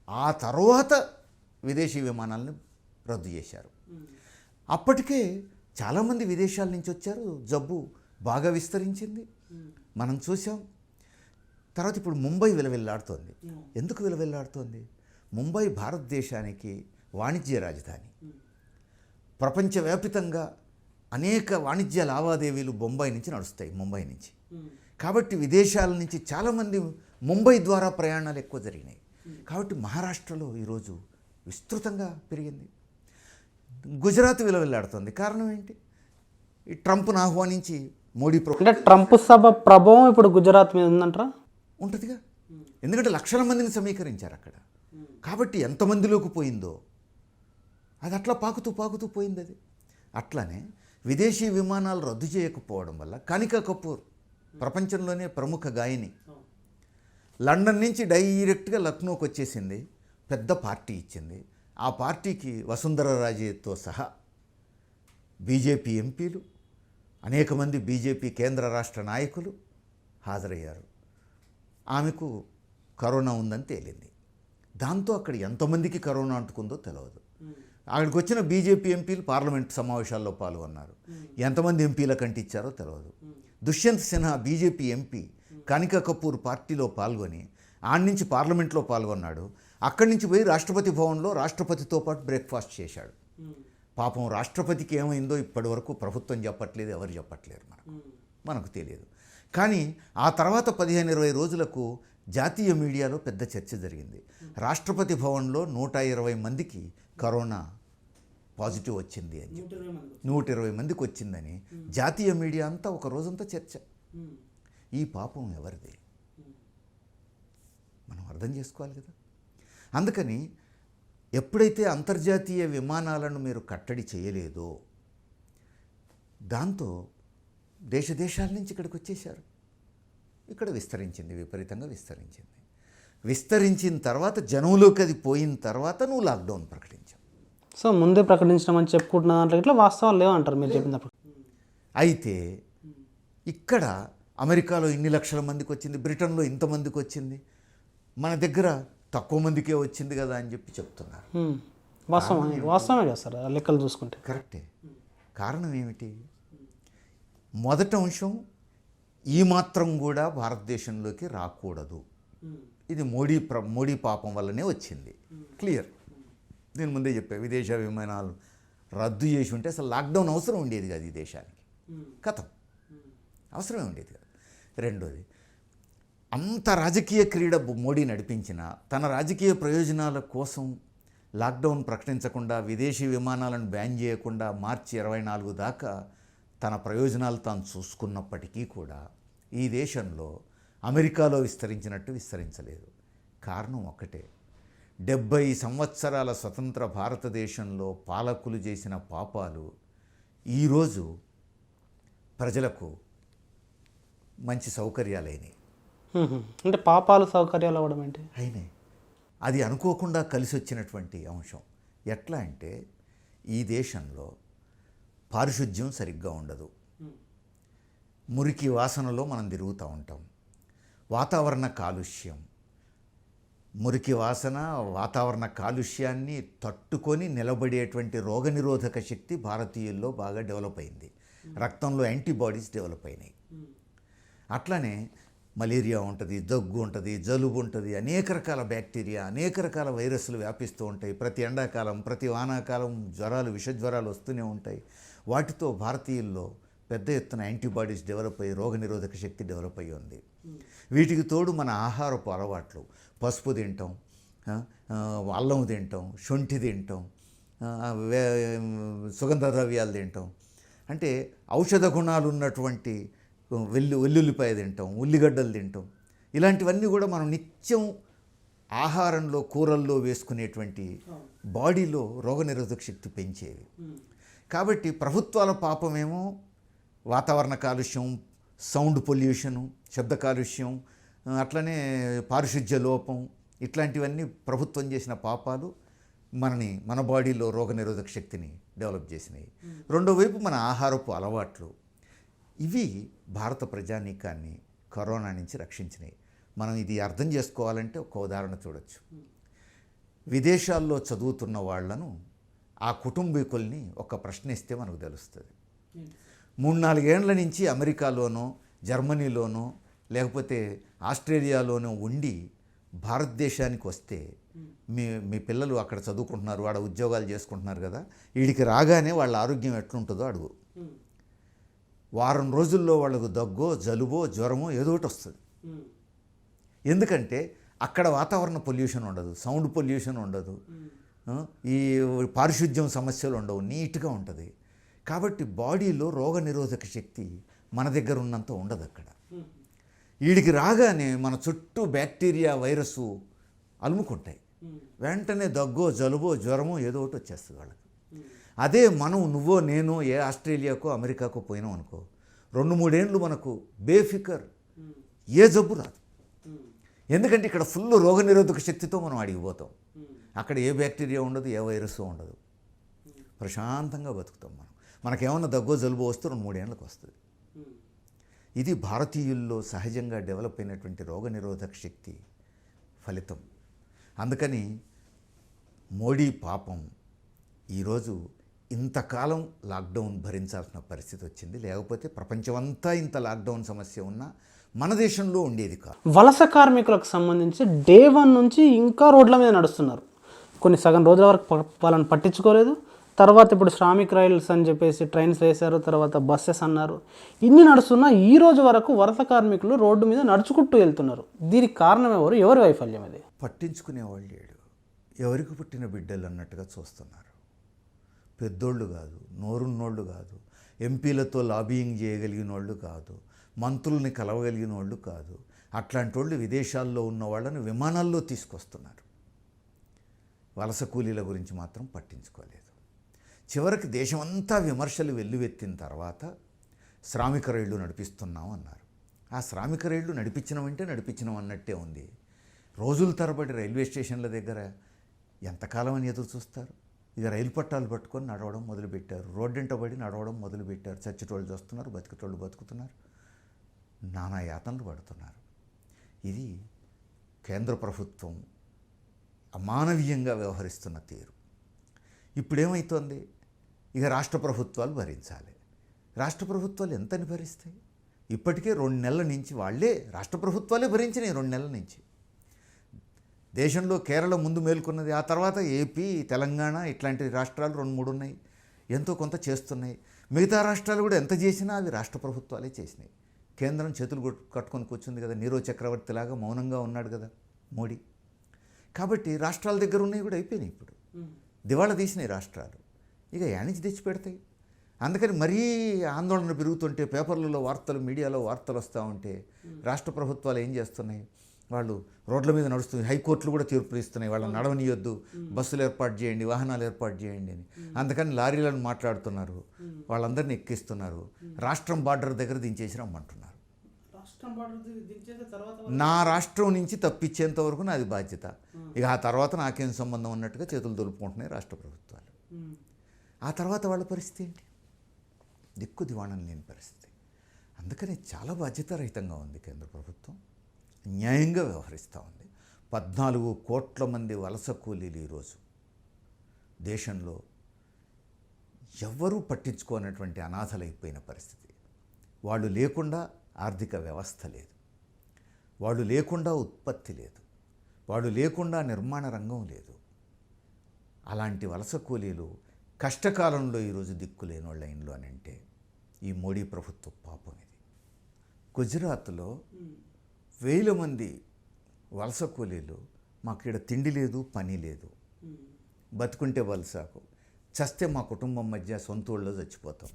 ఆ తర్వాత విదేశీ విమానాలను రద్దు చేశారు. అప్పటికే చాలామంది విదేశాల నుంచి వచ్చారు, జబ్బు బాగా విస్తరించింది, మనం చూసాం. తర్వాత ఇప్పుడు ముంబై విలవిల్లాడుతోంది. ఎందుకు విలవిల్లాడుతోంది? ముంబై భారతదేశానికి వాణిజ్య రాజధాని. ప్రపంచవ్యాపితంగా అనేక వాణిజ్య లావాదేవీలు బొంబాయి నుంచి నడుస్తాయి, ముంబై నుంచి. కాబట్టి విదేశాల నుంచి చాలామంది ముంబై ద్వారా ప్రయాణాలు ఎక్కువ జరిగినాయి. కాబట్టి మహారాష్ట్రలో ఈరోజు విస్తృతంగా పెరిగింది. గుజరాత్ విలవిల్లాడుతుంది. కారణం ఏంటి? ఈ ట్రంప్ను ఆహ్వానించి మోడీ అంటే ట్రంప్ సభ ప్రభావం ఇప్పుడు గుజరాత్ మీద ఉందంటారా? ఉంటుందిగా. ఎందుకంటే లక్షల మందిని సమీకరించారు అక్కడ. కాబట్టి ఎంతమందిలోకి పోయిందో అది అట్లా పాకుతూ పాకుతూ పోయింది అది. అట్లానే విదేశీ విమానాలు రద్దు చేయకపోవడం వల్ల కనికా కపూర్ ప్రపంచంలోనే ప్రముఖ గాయని లండన్ నుంచి డైరెక్ట్గా లక్నోకి వచ్చేసింది. పెద్ద పార్టీ ఇచ్చింది. ఆ పార్టీకి వసుంధర రాజేతో సహా బీజేపీ ఎంపీలు, అనేక మంది బీజేపీ కేంద్ర రాష్ట్ర నాయకులు హాజరయ్యారు. ఆమెకు కరోనా ఉందని తేలింది. దాంతో అక్కడ ఎంతమందికి కరోనా అంటుకుందో తెలియదు. అక్కడికి వచ్చిన బీజేపీ ఎంపీలు పార్లమెంట్ సమావేశాల్లో పాల్గొన్నారు. ఎంతమంది ఎంపీలకు అంటించారో తెలియదు. దుష్యంత్ సిన్హా బీజేపీ ఎంపీ కనికా కపూర్ పార్టీలో పాల్గొని ఆడి నుంచి పార్లమెంట్లో పాల్గొన్నాడు. అక్కడి నుంచి పోయి రాష్ట్రపతి భవన్లో రాష్ట్రపతితో పాటు బ్రేక్ఫాస్ట్ చేశాడు. పాపం రాష్ట్రపతికి ఏమైందో ఇప్పటి వరకు ప్రభుత్వం చెప్పట్లేదు, ఎవరు చెప్పట్లేరు, మనకు తెలియదు. కానీ ఆ తర్వాత 15-20 రోజులకు జాతీయ మీడియాలో పెద్ద చర్చ జరిగింది. రాష్ట్రపతి భవన్లో 120 మందికి కరోనా పాజిటివ్ వచ్చింది అని చెప్పి, 120 మందికి వచ్చిందని జాతీయ మీడియా అంతా ఒక రోజంతా చర్చ. ఈ పాపం ఎవరిది? మనం అర్థం చేసుకోవాలి కదా. అందుకని ఎప్పుడైతే అంతర్జాతీయ విమానాలను మీరు కట్టడి చేయలేదో దాంతో దేశాల నుంచి ఇక్కడికి వచ్చేసారు. ఇక్కడ విస్తరించింది, విపరీతంగా విస్తరించింది. విస్తరించిన తర్వాత జనంలోకి అది పోయిన తర్వాత నువ్వు లాక్డౌన్ ప్రకటించావు. సో ముందే ప్రకటించడం చెప్పుకుంటున్న దాంట్లో ఇట్లా వాస్తవాలు లేవంటారు మీరు చెప్పినప్పుడు. అయితే ఇక్కడ అమెరికాలో ఇన్ని లక్షల మందికి వచ్చింది, బ్రిటన్లో ఇంతమందికి వచ్చింది, మన దగ్గర తక్కువ మందికే వచ్చింది కదా అని చెప్పి చెప్తున్నారు. వాస్తవమే కదా సార్, లెక్కలు చూసుకుంటే కరెక్టే. కారణం ఏమిటి? మొదటి అంశం, ఈ మాత్రం కూడా భారతదేశంలోకి రాకూడదు. ఇది మోడీ పాపం వల్లనే వచ్చింది. క్లియర్. నేను ముందే చెప్పా, విదేశీ విమానాలు రద్దు చేసి ఉంటే అసలు లాక్డౌన్ అవసరం ఉండేది కాదు ఈ దేశానికి. కథం అవసరమే ఉండేది కాదు. రెండోది, అంత రాజకీయ క్రీడ మోడీ నడిపించిన తన రాజకీయ ప్రయోజనాల కోసం లాక్డౌన్ ప్రకటించకుండా, విదేశీ విమానాలను బ్యాన్ చేయకుండా మార్చి 24 దాకా తన ప్రయోజనాలు తాను చూసుకున్నప్పటికీ కూడా ఈ దేశంలో అమెరికాలో విస్తరించినట్టు విస్తరించలేదు. కారణం ఒక్కటే, 70 సంవత్సరాల స్వతంత్ర భారతదేశంలో పాలకులు చేసిన పాపాలు ఈరోజు ప్రజలకు మంచి సౌకర్యాలైనవి. అంటే పాపాలు సౌకర్యాలు అవ్వడం ఏంటి? అయినాయి. అది అనుకోకుండా కలిసి వచ్చినటువంటి అంశం. ఎట్లా అంటే ఈ దేశంలో పారిశుద్ధ్యం సరిగ్గా ఉండదు. మురికి వాసనలో మనం తిరుగుతూ ఉంటాం. వాతావరణ కాలుష్యం, మురికి వాసన, వాతావరణ కాలుష్యాన్ని తట్టుకొని నిలబడేటువంటి రోగనిరోధక శక్తి భారతీయుల్లో బాగా డెవలప్ అయింది. రక్తంలో యాంటీబాడీస్ డెవలప్ అయినాయి. అట్లనే మలేరియా ఉంటుంది, దగ్గు ఉంటుంది, జలుబు ఉంటుంది, అనేక రకాల బ్యాక్టీరియా, అనేక రకాల వైరస్లు వ్యాపిస్తూ ఉంటాయి. ప్రతి ఎండాకాలం, ప్రతి వానాకాలం జ్వరాలు, విష జ్వరాలు వస్తూనే ఉంటాయి. వాటితో భారతీయుల్లో పెద్ద ఎత్తున యాంటీబాడీస్ డెవలప్ అయ్యి రోగనిరోధక శక్తి డెవలప్ అయ్యి ఉంది. వీటికి తోడు మన ఆహారపు అలవాట్లు, పసుపు తింటాం, అల్లం తింటాం, శొంఠి తింటాం, సుగంధ ద్రవ్యాలు తింటాం, అంటే ఔషధ గుణాలు ఉన్నటువంటి వెల్లుల్లిపాయ తింటాం, ఉల్లిగడ్డలు తింటాం. ఇలాంటివన్నీ కూడా మనం నిత్యం ఆహారంలో, కూరల్లో వేసుకునేటువంటి బాడీలో రోగనిరోధక శక్తి పెంచేవి. కాబట్టి ప్రభుత్వాల పాపమేమో వాతావరణ కాలుష్యం, సౌండ్ పొల్యూషను, శబ్ద కాలుష్యం, అట్లనే పారిశుధ్య లోపం, ఇట్లాంటివన్నీ ప్రభుత్వం చేసిన పాపాలు మన బాడీలో రోగనిరోధక శక్తిని డెవలప్ చేసినాయి. రెండో వైపు మన ఆహారపు అలవాట్లు, ఇవి భారత ప్రజానీకాన్ని కరోనా నుంచి రక్షించినాయి. మనం ఇది అర్థం చేసుకోవాలంటే ఒక ఉదాహరణ చూడొచ్చు. విదేశాల్లో చదువుతున్న వాళ్లను, ఆ కుటుంబీకుల్ని ఒక ప్రశ్న ఇస్తే మనకు తెలుస్తుంది. 3-4 ఏళ్ల నుంచి అమెరికాలోనో, జర్మనీలోనో, లేకపోతే ఆస్ట్రేలియాలోనో ఉండి భారతదేశానికి వస్తే మీ పిల్లలు అక్కడ చదువుకుంటున్నారు, వాడ ఉద్యోగాలు చేసుకుంటున్నారు కదా, వీడికి రాగానే వాళ్ళ ఆరోగ్యం ఎట్లుంటుందో అడుగు. వారం రోజుల్లో వాళ్ళకు దగ్గో, జలుబో, జ్వరమో ఏదో ఒకటి వస్తుంది. ఎందుకంటే అక్కడ వాతావరణ పొల్యూషన్ ఉండదు, సౌండ్ పొల్యూషన్ ఉండదు, ఈ పారిశుద్ధ్యం సమస్యలు ఉండవు, నీట్గా ఉంటుంది. కాబట్టి బాడీలో రోగనిరోధక శక్తి మన దగ్గర ఉన్నంత ఉండదు అక్కడ. వీడికి రాగానే మన చుట్టూ బ్యాక్టీరియా, వైరస్ అలుముకుంటాయి. వెంటనే దగ్గో, జలుబో, జ్వరమో ఏదో ఒకటి వచ్చేస్తుంది వాళ్ళకి. అదే మనం, నువ్వో నేనో ఏ ఆస్ట్రేలియాకో అమెరికాకో పోయినాం అనుకో, 2-3 ఏళ్ళు మనకు బేఫికర్, ఏ జబ్బు రాదు. ఎందుకంటే ఇక్కడ ఫుల్ రోగనిరోధక శక్తితో మనం అడిగిపోతాం. అక్కడ ఏ బ్యాక్టీరియా ఉండదు, ఏ వైరస్ ఉండదు, ప్రశాంతంగా బతుకుతాం మనం. మనకేమన్నా దగ్గో, జలుబు వస్తే 2-3 ఏళ్ళకి వస్తుంది. ఇది భారతీయుల్లో సహజంగా డెవలప్ అయినటువంటి రోగనిరోధక శక్తి ఫలితం. అందుకని మోడీ పాపం ఈరోజు ఇంతకాలం లాక్డౌన్ భరించాల్సిన పరిస్థితి వచ్చింది. లేకపోతే ప్రపంచమంతా ఇంత లాక్డౌన్ సమస్య ఉన్నా మన దేశంలో ఉండేది కాదు. వలస కార్మికులకు సంబంధించి డే 1 నుంచి ఇంకా రోడ్ల మీద నడుస్తున్నారు. కొన్ని సగం రోజుల వరకు వాళ్ళని పట్టించుకోలేదు. తర్వాత ఇప్పుడు శ్రామిక్ రైల్స్ అని చెప్పేసి ట్రైన్స్ వేశారు, తర్వాత బస్సెస్ అన్నారు. ఇన్ని నడుస్తున్నా ఈ రోజు వరకు వలస కార్మికులు రోడ్డు మీద నడుచుకుంటూ వెళ్తున్నారు. దీనికి కారణం ఎవరి వైఫల్యం ఇది? పట్టించుకునేవాళ్ళు లేడు. ఎవరికి పుట్టిన బిడ్డలు అన్నట్టుగా చూస్తున్నారు. పెద్దోళ్ళు కాదు, నోరున్నోళ్ళు కాదు, ఎంపీలతో లాబియింగ్ చేయగలిగిన వాళ్ళు కాదు, మంత్రుల్ని కలవగలిగిన వాళ్ళు కాదు. అట్లాంటి వాళ్ళు విదేశాల్లో ఉన్న వాళ్ళని విమానాల్లో తీసుకొస్తున్నారు. వలస కూలీల గురించి మాత్రం పట్టించుకోలేదు. చివరికి దేశమంతా విమర్శలు వెల్లువెత్తిన తర్వాత శ్రామిక రైళ్లు నడిపిస్తున్నాం అన్నారు. ఆ శ్రామిక రైళ్లు నడిపించినాం అన్నట్టే ఉంది. రోజుల తరబడి రైల్వే స్టేషన్ల దగ్గర ఎంతకాలం అని ఎదురు చూస్తారు? ఇక రైలు పట్టాలు పట్టుకొని నడవడం మొదలుపెట్టారు. రోడ్డింటబడి నడవడం మొదలుపెట్టారు. చచ్చేటోళ్ళు చూస్తున్నారు, బతికేటోళ్ళు బతుకుతున్నారు, నానా యాతనలు పడుతున్నారు. ఇది కేంద్ర ప్రభుత్వం అమానవీయంగా వ్యవహరిస్తున్న తీరు. ఇప్పుడేమవుతోంది? ఇక రాష్ట్ర ప్రభుత్వాలు భరించాలి. రాష్ట్ర ప్రభుత్వాలు ఎంతని భరిస్తాయి? ఇప్పటికే 2 నెలల నుంచి వాళ్ళే రాష్ట్ర ప్రభుత్వాలే భరించినాయి. 2 నెలల నుంచి దేశంలో కేరళ ముందు మేల్కొన్నది. ఆ తర్వాత ఏపీ, తెలంగాణ ఇట్లాంటి రాష్ట్రాలు 2-3 ఉన్నాయి, ఎంతో కొంత చేస్తున్నాయి. మిగతా రాష్ట్రాలు కూడా ఎంత చేసినా అవి రాష్ట్ర ప్రభుత్వాలే చేసినాయి. కేంద్రం చేతులు కట్టుకొని కూర్చుంది కదా, నీరో చక్రవర్తిలాగా మౌనంగా ఉన్నాడు కదా మోడీ. కాబట్టి రాష్ట్రాల దగ్గర ఉన్నాయి కూడా అయిపోయినాయి. ఇప్పుడు దివాళా తీసినాయి రాష్ట్రాలు. ఇక యానించి తెచ్చి పెడతాయి. అందుకని మరీ ఆందోళన పెరుగుతుంటే, పేపర్లలో వార్తలు, మీడియాలో వార్తలు వస్తూ ఉంటే రాష్ట్ర ప్రభుత్వాలు ఏం చేస్తున్నాయి? వాళ్ళు రోడ్ల మీద నడుస్తుంది. హైకోర్టులు కూడా తీర్పులు ఇస్తున్నాయి, వాళ్ళని నడవనియొద్దు, బస్సులు ఏర్పాటు చేయండి, వాహనాలు ఏర్పాటు చేయండి అని. అందుకని లారీలను మాట్లాడుతున్నారు, వాళ్ళందరినీ ఎక్కిస్తున్నారు. రాష్ట్రం బార్డర్ దగ్గర దించేసి రమ్మంటున్నారు. నా రాష్ట్రం నుంచి తప్పించేంత వరకు నాది బాధ్యత, ఇక ఆ తర్వాత నాకేం సంబంధం అన్నట్టుగా చేతులు దులుపుకుంటున్నాయి రాష్ట్ర ప్రభుత్వాలు. ఆ తర్వాత వాళ్ళ పరిస్థితి ఏంటి? దిక్కు దివాణం లేని పరిస్థితి. అందుకని చాలా బాధ్యతారహితంగా ఉంది కేంద్ర ప్రభుత్వం. న్యాయంగా వ్యవహరిస్తూ ఉంది. 14 కోట్ల మంది వలస కూలీలు ఈరోజు దేశంలో ఎవ్వరూ పట్టించుకోనటువంటి అనాథలైపోయిన పరిస్థితి. వాళ్ళు లేకుండా ఆర్థిక వ్యవస్థ లేదు, వాళ్ళు లేకుండా ఉత్పత్తి లేదు, వాళ్ళు లేకుండా నిర్మాణ రంగం లేదు. అలాంటి వలస కూలీలు కష్టకాలంలో ఈరోజు దిక్కులేని వాళ్ళ ఇంట్లో అని అంటే ఈ మోడీ ప్రభుత్వ పాపం ఇది. గుజరాత్లో 1000 మంది వలస కూలీలు మాకు ఇక్కడ తిండి లేదు, పని లేదు, బతుకుంటే వలసకు, చస్తే మా కుటుంబం మధ్య సొంత ఊళ్ళో చచ్చిపోతాం,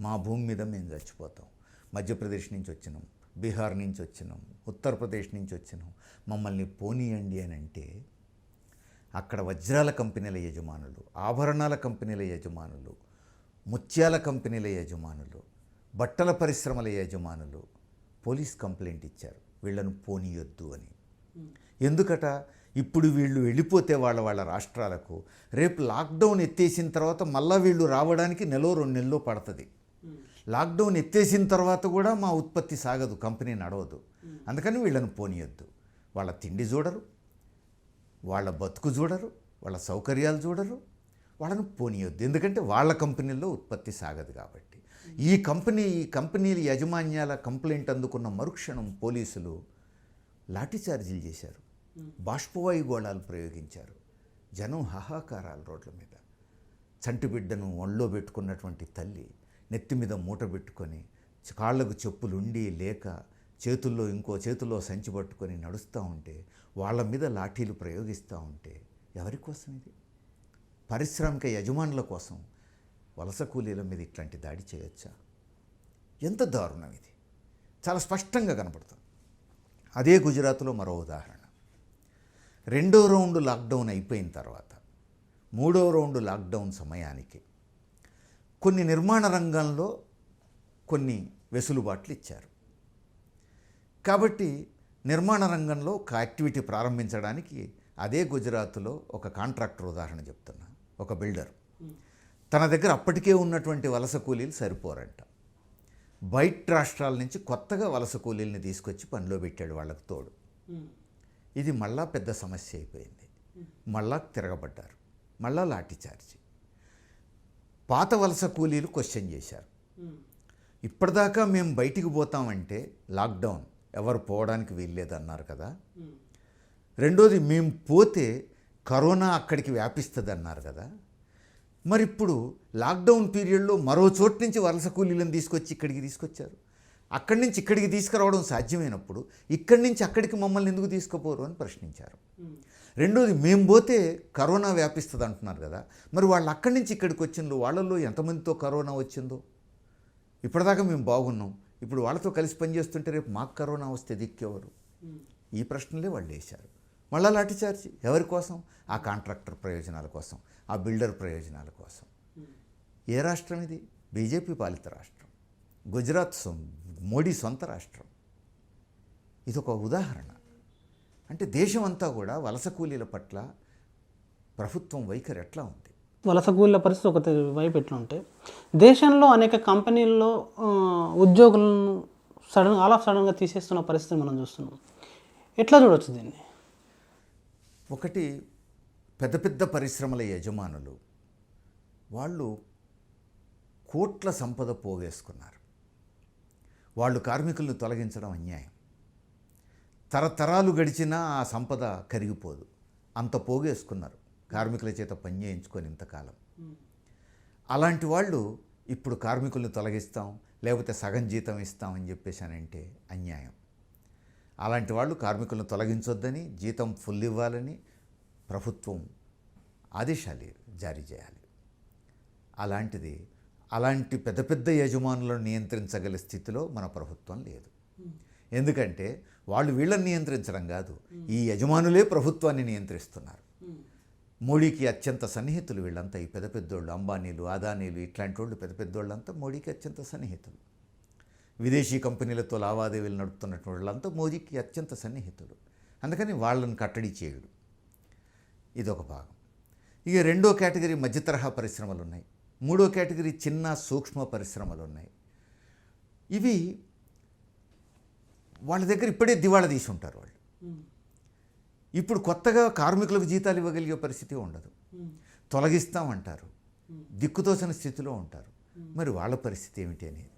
మా భూమి మీద మేము చచ్చిపోతాం, మధ్యప్రదేశ్ నుంచి వచ్చినాం, బీహార్ నుంచి వచ్చినాం, ఉత్తరప్రదేశ్ నుంచి వచ్చినాం, మమ్మల్ని పోనీయండి అని అంటే అక్కడ వజ్రాల కంపెనీల యజమానులు, ఆభరణాల కంపెనీల యజమానులు, ముత్యాల కంపెనీల యజమానులు, బట్టల పరిశ్రమల యజమానులు పోలీస్ కంప్లైంట్ ఇచ్చారు వీళ్ళను పోనీయొద్దు అని. ఎందుకట? ఇప్పుడు వీళ్ళు వెళ్ళిపోతే వాళ్ళ రాష్ట్రాలకు రేపు లాక్డౌన్ ఎత్తేసిన తర్వాత మళ్ళీ వీళ్ళు రావడానికి 1-2 నెలలు పడుతుంది. లాక్డౌన్ ఎత్తేసిన తర్వాత కూడా మా ఉత్పత్తి సాగదు, కంపెనీ నడవదు, అందుకని వీళ్ళను పోనీయొద్దు. వాళ్ళ తిండి చూడరు, వాళ్ళ బతుకు చూడరు, వాళ్ళ సౌకర్యాలు చూడరు, వాళ్ళను పోనీయొద్దు. ఎందుకంటే వాళ్ళ కంపెనీల్లో ఉత్పత్తి సాగదు కాబట్టి. ఈ కంపెనీల యాజమాన్యాల కంప్లైంట్ అందుకున్న మరుక్షణం పోలీసులు లాఠీచార్జీలు చేశారు, బాష్పవాయు గోళాలు ప్రయోగించారు. జనం హాహాకారాలు రోడ్ల మీద. చంటి బిడ్డను ఒళ్ళో పెట్టుకున్నటువంటి తల్లి నెత్తి మీద మూట పెట్టుకొని, కాళ్లకు చెప్పులుండి లేక చేతుల్లో ఇంకో చేతుల్లో సంచి పట్టుకొని నడుస్తూ ఉంటే వాళ్ళ మీద లాఠీలు ప్రయోగిస్తూ ఉంటే ఎవరి కోసం ఇది? పారిశ్రామిక యజమానుల కోసం వలస కూలీల మీద ఇట్లాంటి దాడి చేయొచ్చా? ఎంత దారుణం ఇది! చాలా స్పష్టంగా కనపడుతుంది. అదే గుజరాత్లో మరో ఉదాహరణ. 2వ రౌండ్ లాక్డౌన్ అయిపోయిన తర్వాత 3వ రౌండ్ లాక్డౌన్ సమయానికి కొన్ని నిర్మాణ రంగంలో కొన్ని వెసులుబాట్లు ఇచ్చారు. కాబట్టి నిర్మాణ రంగంలో ఒక యాక్టివిటీ ప్రారంభించడానికి అదే గుజరాత్లో ఒక కాంట్రాక్టర్ ఉదాహరణ చెప్తున్నా. ఒక బిల్డర్ తన దగ్గర అప్పటికే ఉన్నటువంటి వలస కూలీలు సరిపోరంట. బయట రాష్ట్రాల నుంచి కొత్తగా వలస కూలీల్ని తీసుకొచ్చి పనిలో పెట్టాడు వాళ్ళకు తోడు. ఇది మళ్ళా పెద్ద సమస్య అయిపోయింది. మళ్ళా తిరగబడ్డారు, మళ్ళా లాఠీచార్జి. పాత వలస కూలీలు క్వశ్చన్ చేశారు, ఇప్పటిదాకా మేము బయటికి పోతామంటే లాక్డౌన్ ఎవరు పోవడానికి వీల్లేదన్నారు కదా, రెండోది మేము పోతే కరోనా అక్కడికి వ్యాపిస్తుంది అన్నారు కదా, మరి ఇప్పుడు లాక్డౌన్ పీరియడ్లో మరో చోటు నుంచి వలస కూలీలను తీసుకొచ్చి ఇక్కడికి తీసుకొచ్చారు, అక్కడి నుంచి ఇక్కడికి తీసుకురావడం సాధ్యమైనప్పుడు ఇక్కడి నుంచి అక్కడికి మమ్మల్ని ఎందుకు తీసుకుపోరు అని ప్రశ్నించారు. రెండోది, మేము పోతే కరోనా వ్యాపిస్తుంది అంటున్నారు కదా, మరి వాళ్ళు అక్కడి నుంచి ఇక్కడికి వచ్చిందో వాళ్ళల్లో ఎంతమందితో కరోనా వచ్చిందో, ఇప్పటిదాకా మేము బాగున్నాం, ఇప్పుడు వాళ్ళతో కలిసి పనిచేస్తుంటే రేపు మాకు కరోనా వస్తే దిక్కెవరు? ఈ ప్రశ్నలే వాళ్ళు వేశారు. మళ్ళా లాఠీచార్జి. ఎవరి కోసం? ఆ కాంట్రాక్టర్ ప్రయోజనాల కోసం, ఆ బిల్డర్ ప్రయోజనాల కోసం. ఏ రాష్ట్రం ఇది? బీజేపీ పాలిత రాష్ట్రం. గుజరాత్ మోడీ సొంత రాష్ట్రం. ఇదొక ఉదాహరణ. అంటే దేశం అంతా కూడా వలస కూలీల పట్ల ప్రభుత్వం వైఖరి ఎట్లా ఉంది? వలస కూలీల పరిస్థితి ఒక వైపు ఎట్లా ఉంటే, దేశంలో అనేక కంపెనీల్లో ఉద్యోగులను సడన్గా తీసేస్తున్న పరిస్థితి మనం చూస్తున్నాం. ఎట్లా చూడవచ్చు దీన్ని? ఒకటి, పెద్ద పెద్ద పరిశ్రమల యజమానులు వాళ్ళు కోట్ల సంపద పోగేసుకున్నారు. వాళ్ళు కార్మికులను తొలగించడం అన్యాయం. తరతరాలు గడిచినా ఆ సంపద కరిగిపోదు, అంత పోగేసుకున్నారు కార్మికుల చేత పని చేయించుకొని ఇంతకాలం. అలాంటి వాళ్ళు ఇప్పుడు కార్మికులను తొలగిస్తాం లేకపోతే సగం జీతం ఇస్తామని చెప్పేసానంటే అన్యాయం. అలాంటి వాళ్ళు కార్మికులను తొలగించొద్దని, జీతం ఫుల్ ఇవ్వాలని ప్రభుత్వం ఆదేశాలు జారీ చేయాలి. అలాంటి పెద్ద పెద్ద యజమానులను నియంత్రించగల స్థితిలో మన ప్రభుత్వం లేదు. ఎందుకంటే వాళ్ళు వీళ్ళని నియంత్రించడం కాదు, ఈ యజమానులే ప్రభుత్వాన్ని నియంత్రిస్తున్నారు. మోడీకి అత్యంత సన్నిహితులు వీళ్ళంతా. ఈ పెద్ద పెద్దోళ్ళు, అంబానీలు, అదానీలు, ఇట్లాంటి వాళ్ళు పెద్ద పెద్దోళ్ళంతా మోడీకి అత్యంత సన్నిహితులు. విదేశీ కంపెనీలతో లావాదేవీలు నడుపుతున్నటువంటి వాళ్ళంతా మోదీకి అత్యంత సన్నిహితులు. అందుకని వాళ్ళని కట్టడి చేయడు. ఇదొక భాగం. ఇక రెండో కేటగిరీ మధ్య తరహా పరిశ్రమలు ఉన్నాయి. మూడో కేటగిరీ చిన్న సూక్ష్మ పరిశ్రమలు ఉన్నాయి. ఇవి వాళ్ళ దగ్గర ఇప్పుడే దివాళా తీసి ఉంటారు వాళ్ళు. ఇప్పుడు కొత్తగా కార్మికులకు జీతాలు ఇవ్వగలిగే పరిస్థితి ఉండదు. తొలగిస్తామంటారు, దిక్కుతోసిన స్థితిలో ఉంటారు. మరి వాళ్ళ పరిస్థితి ఏమిటి అనేది.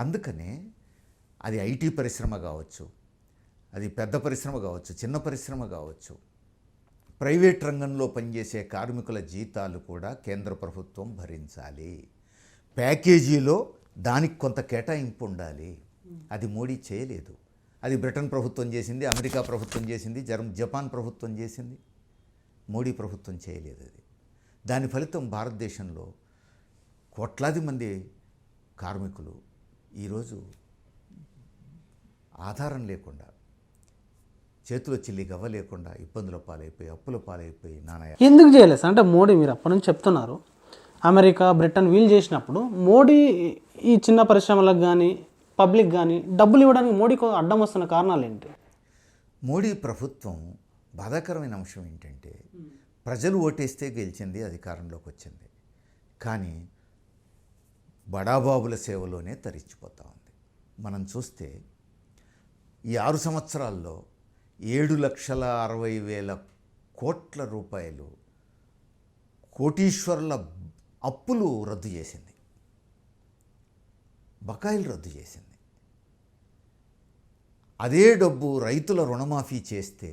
అందుకనే అది ఐటీ పరిశ్రమ కావచ్చు, అది పెద్ద పరిశ్రమ కావచ్చు, చిన్న పరిశ్రమ కావచ్చు, ప్రైవేట్ రంగంలో పనిచేసే కార్మికుల జీతాలు కూడా కేంద్ర ప్రభుత్వం భరించాలి. ప్యాకేజీలో దానికి కొంత కేటాయింపు ఉండాలి. అది మోడీ చేయలేదు. అది బ్రిటన్ ప్రభుత్వం చేసింది, అమెరికా ప్రభుత్వం చేసింది, జపాన్ ప్రభుత్వం చేసింది. మోడీ ప్రభుత్వం చేయలేదు. అది దాని ఫలితం భారతదేశంలో కోట్లాది మంది కార్మికులు ఈరోజు ఆధారం లేకుండా, చేతిలో చిల్లి గవ్వ లేకుండా ఇబ్బందుల పాలైపోయి, అప్పుల పాలైపోయి నానా. ఎందుకు చేయలేదు సార్? అంటే మోడీ, మీరు అప్పటి నుంచి చెప్తున్నారు అమెరికా, బ్రిటన్ వీళ్ళు చేసినప్పుడు మోడీ ఈ చిన్న పరిశ్రమలకు కానీ పబ్లిక్ కానీ డబ్బులు ఇవ్వడానికి మోడీకి అడ్డం వస్తున్న కారణాలు ఏంటి? మోడీ ప్రభుత్వం బాధాకరమైన అంశం ఏంటంటే, ప్రజలు ఓటేస్తే గెలిచింది, అధికారంలోకి వచ్చింది. కానీ బడాబాబుల సేవలోనే తరించిపోతూ ఉంది. మనం చూస్తే ఈ 6 సంవత్సరాల్లో 7,60,000 కోట్ల రూపాయలు కోటీశ్వరుల అప్పులు రద్దు చేసింది, బకాయిలు రద్దు చేసింది. అదే డబ్బు రైతుల రుణమాఫీ చేస్తే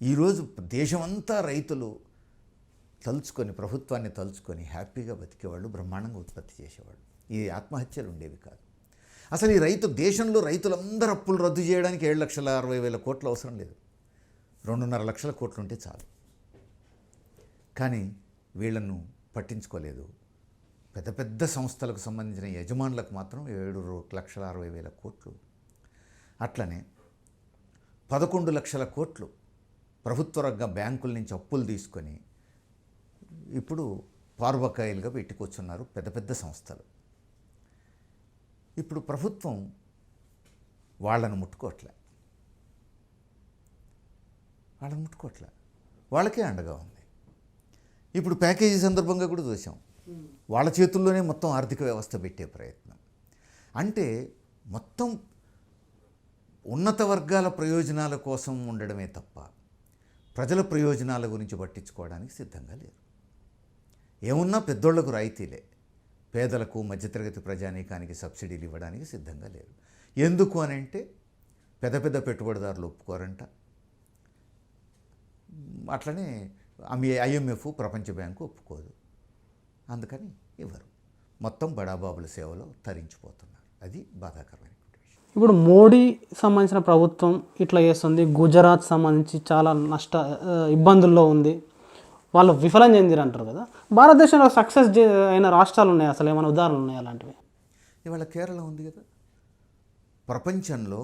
ఈరోజు దేశమంతా రైతులు తలుచుకొని, ప్రభుత్వాన్ని తలుచుకొని హ్యాపీగా బతికేవాళ్ళు, బ్రహ్మాండంగా ఉత్పత్తి చేసేవాళ్ళు. ఈ ఆత్మహత్యలు ఉండేవి కాదు. అసలు ఈ దేశంలో రైతులందరూ అప్పులు రద్దు చేయడానికి 7,60,000 కోట్లు అవసరం లేదు. 2.5 లక్షల కోట్లు ఉంటే చాలు. కానీ వీళ్లను పట్టించుకోలేదు. పెద్ద పెద్ద సంస్థలకు సంబంధించిన యజమానులకు మాత్రం 7,60,000 కోట్లు. అట్లనే 11 లక్షల కోట్లు ప్రభుత్వ రంగ బ్యాంకుల నుంచి అప్పులు తీసుకొని ఇప్పుడు పారుబకాయిలుగా పెట్టుకొచ్చున్నారు పెద్ద పెద్ద సంస్థలు. ఇప్పుడు ప్రభుత్వం వాళ్ళను ముట్టుకోవట్లే, వాళ్ళకే అండగా ఉంది. ఇప్పుడు ప్యాకేజీ సందర్భంగా కూడా చూసాం, వాళ్ళ చేతుల్లోనే మొత్తం ఆర్థిక వ్యవస్థ పెట్టే ప్రయత్నం. అంటే మొత్తం ఉన్నత వర్గాల ప్రయోజనాల కోసం ఉండడమే తప్ప ప్రజల ప్రయోజనాల గురించి పట్టించుకోవడానికి సిద్ధంగా లేరు. ఏమున్నా పెద్దోళ్లకు రాయితీలే, పేదలకు మధ్యతరగతి ప్రజానీకానికి సబ్సిడీలు ఇవ్వడానికి సిద్ధంగా లేరు. ఎందుకు అని అంటే పెద్ద పెద్ద పెట్టుబడిదారులు ఒప్పుకోరంట. అట్లనే IMF, ప్రపంచ బ్యాంకు ఒప్పుకోదు. అందుకని ఇవ్వరు. మొత్తం బడాబాబుల సేవలో తరించిపోతున్నారు. అది బాధాకరమైన విషయం. ఇప్పుడు మోడీ సంబంధించిన ప్రభుత్వం ఇట్లా చేస్తుంది, గుజరాత్ సంబంధించి చాలా ఇబ్బందుల్లో ఉంది, వాళ్ళు విఫలం చెందిరు అంటారు కదా. భారతదేశంలో సక్సెస్ అయిన రాష్ట్రాలు ఉన్నాయి, అసలు ఏమైనా ఉదాహరణలు ఉన్నాయి అలాంటివి? ఇవాళ కేరళ ఉంది కదా. ప్రపంచంలో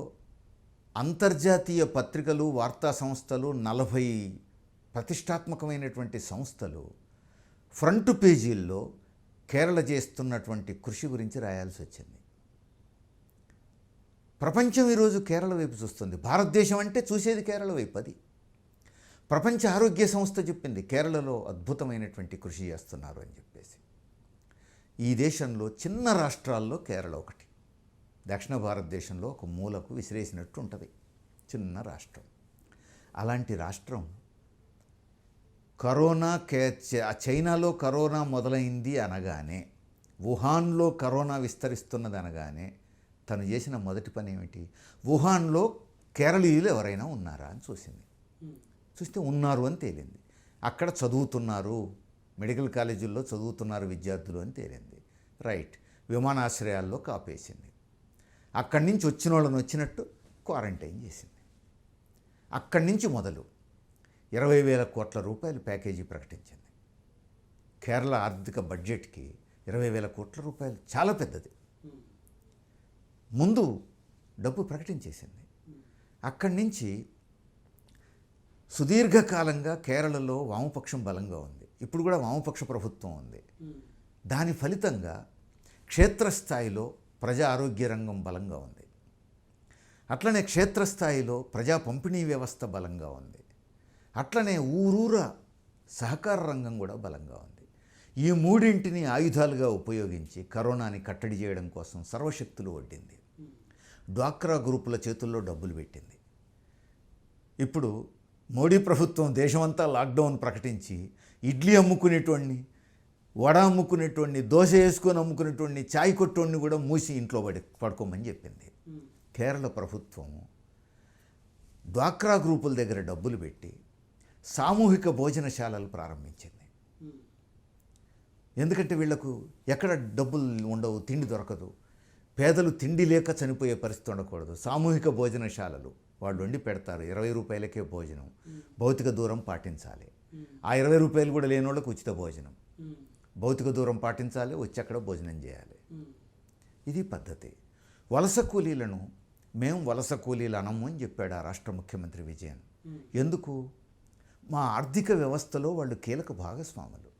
అంతర్జాతీయ పత్రికలు, వార్తా సంస్థలు, 40 ప్రతిష్టాత్మకమైనటువంటి సంస్థలు ఫ్రంట్ పేజీల్లో కేరళ చేస్తున్నటువంటి కృషి గురించి రాయాల్సి వచ్చింది. ప్రపంచం ఈరోజు కేరళ వైపు చూస్తుంది. భారతదేశం అంటే చూసేది కేరళ వైపు. అది ప్రపంచ ఆరోగ్య సంస్థ చెప్పింది, కేరళలో అద్భుతమైనటువంటి కృషి చేస్తున్నారు అని చెప్పేసి. ఈ దేశంలో చిన్న రాష్ట్రాల్లో కేరళ ఒకటి. దక్షిణ భారతదేశంలో ఒక మూలకు విసిరేసినట్టు ఉంటుంది, చిన్న రాష్ట్రం. అలాంటి రాష్ట్రం చైనాలో కరోనా మొదలైంది అనగానే, వుహాన్లో కరోనా విస్తరిస్తున్నది అనగానే తను చేసిన మొదటి పని ఏమిటి? వుహాన్లో కేరళీయులు ఎవరైనా ఉన్నారా అని చూసింది. చూస్తే ఉన్నారు అని తేలింది. అక్కడ చదువుతున్నారు, మెడికల్ కాలేజీల్లో చదువుతున్నారు విద్యార్థులు అని తేలింది. రైట్, విమానాశ్రయాల్లో కాపేసింది. అక్కడి నుంచి వచ్చిన వాళ్ళని వచ్చినట్టు క్వారంటైన్ చేసింది. అక్కడి నుంచి మొదలు 20,000 కోట్ల రూపాయలు ప్యాకేజీ ప్రకటించింది. కేరళ ఆర్థిక బడ్జెట్కి 20,000 కోట్ల రూపాయలు చాలా పెద్దది. ముందు డబ్బు ప్రకటించేసింది. అక్కడి నుంచి సుదీర్ఘకాలంగా కేరళలో వామపక్షం బలంగా ఉంది. ఇప్పుడు కూడా వామపక్ష ప్రభుత్వం ఉంది. దాని ఫలితంగా క్షేత్రస్థాయిలో ప్రజా ఆరోగ్య రంగం బలంగా ఉంది. అట్లనే క్షేత్రస్థాయిలో ప్రజా పంపిణీ వ్యవస్థ బలంగా ఉంది. అట్లనే ఊరూర సహకార రంగం కూడా బలంగా ఉంది. ఈ మూడింటిని ఆయుధాలుగా ఉపయోగించి కరోనాని కట్టడి చేయడం కోసం సర్వశక్తులు ఒడ్డింది. డ్వాక్రా గ్రూపుల చేతుల్లో డబ్బులు పెట్టింది. ఇప్పుడు మోడీ ప్రభుత్వం దేశమంతా లాక్డౌన్ ప్రకటించి ఇడ్లీ అమ్ముకునేటోడిని, వడ అమ్ముకునేటోడిని, దోశ వేసుకొని అమ్ముకునేటోడిని, చాయ్ కొట్టోడిని కూడా మూసి ఇంట్లో పడుకోమని చెప్పింది. కేరళ ప్రభుత్వం డ్వాక్రా గ్రూపుల దగ్గర డబ్బులు పెట్టి సామూహిక భోజనశాలలు ప్రారంభించింది. ఎందుకంటే వీళ్లకు ఎక్కడ డబ్బులు ఉండవు, తిండి దొరకదు, పేదలు తిండి లేక చనిపోయే పరిస్థితి ఉండకూడదు. సామూహిక భోజనశాలలు వాళ్ళు వండి పెడతారు, 20 రూపాయలకే భోజనం, భౌతిక దూరం పాటించాలి. ఆ 20 రూపాయలు కూడా లేని వాళ్ళకి ఉచిత భోజనం, భౌతిక దూరం పాటించాలి, వచ్చి అక్కడ భోజనం చేయాలి. ఇది పద్ధతి. వలస కూలీలను మేము వలస కూలీలు అనము అని చెప్పాడు ఆ రాష్ట్ర ముఖ్యమంత్రి విజయన్. ఎందుకు? మా ఆర్థిక వ్యవస్థలో వాళ్ళు కీలక భాగస్వాములు.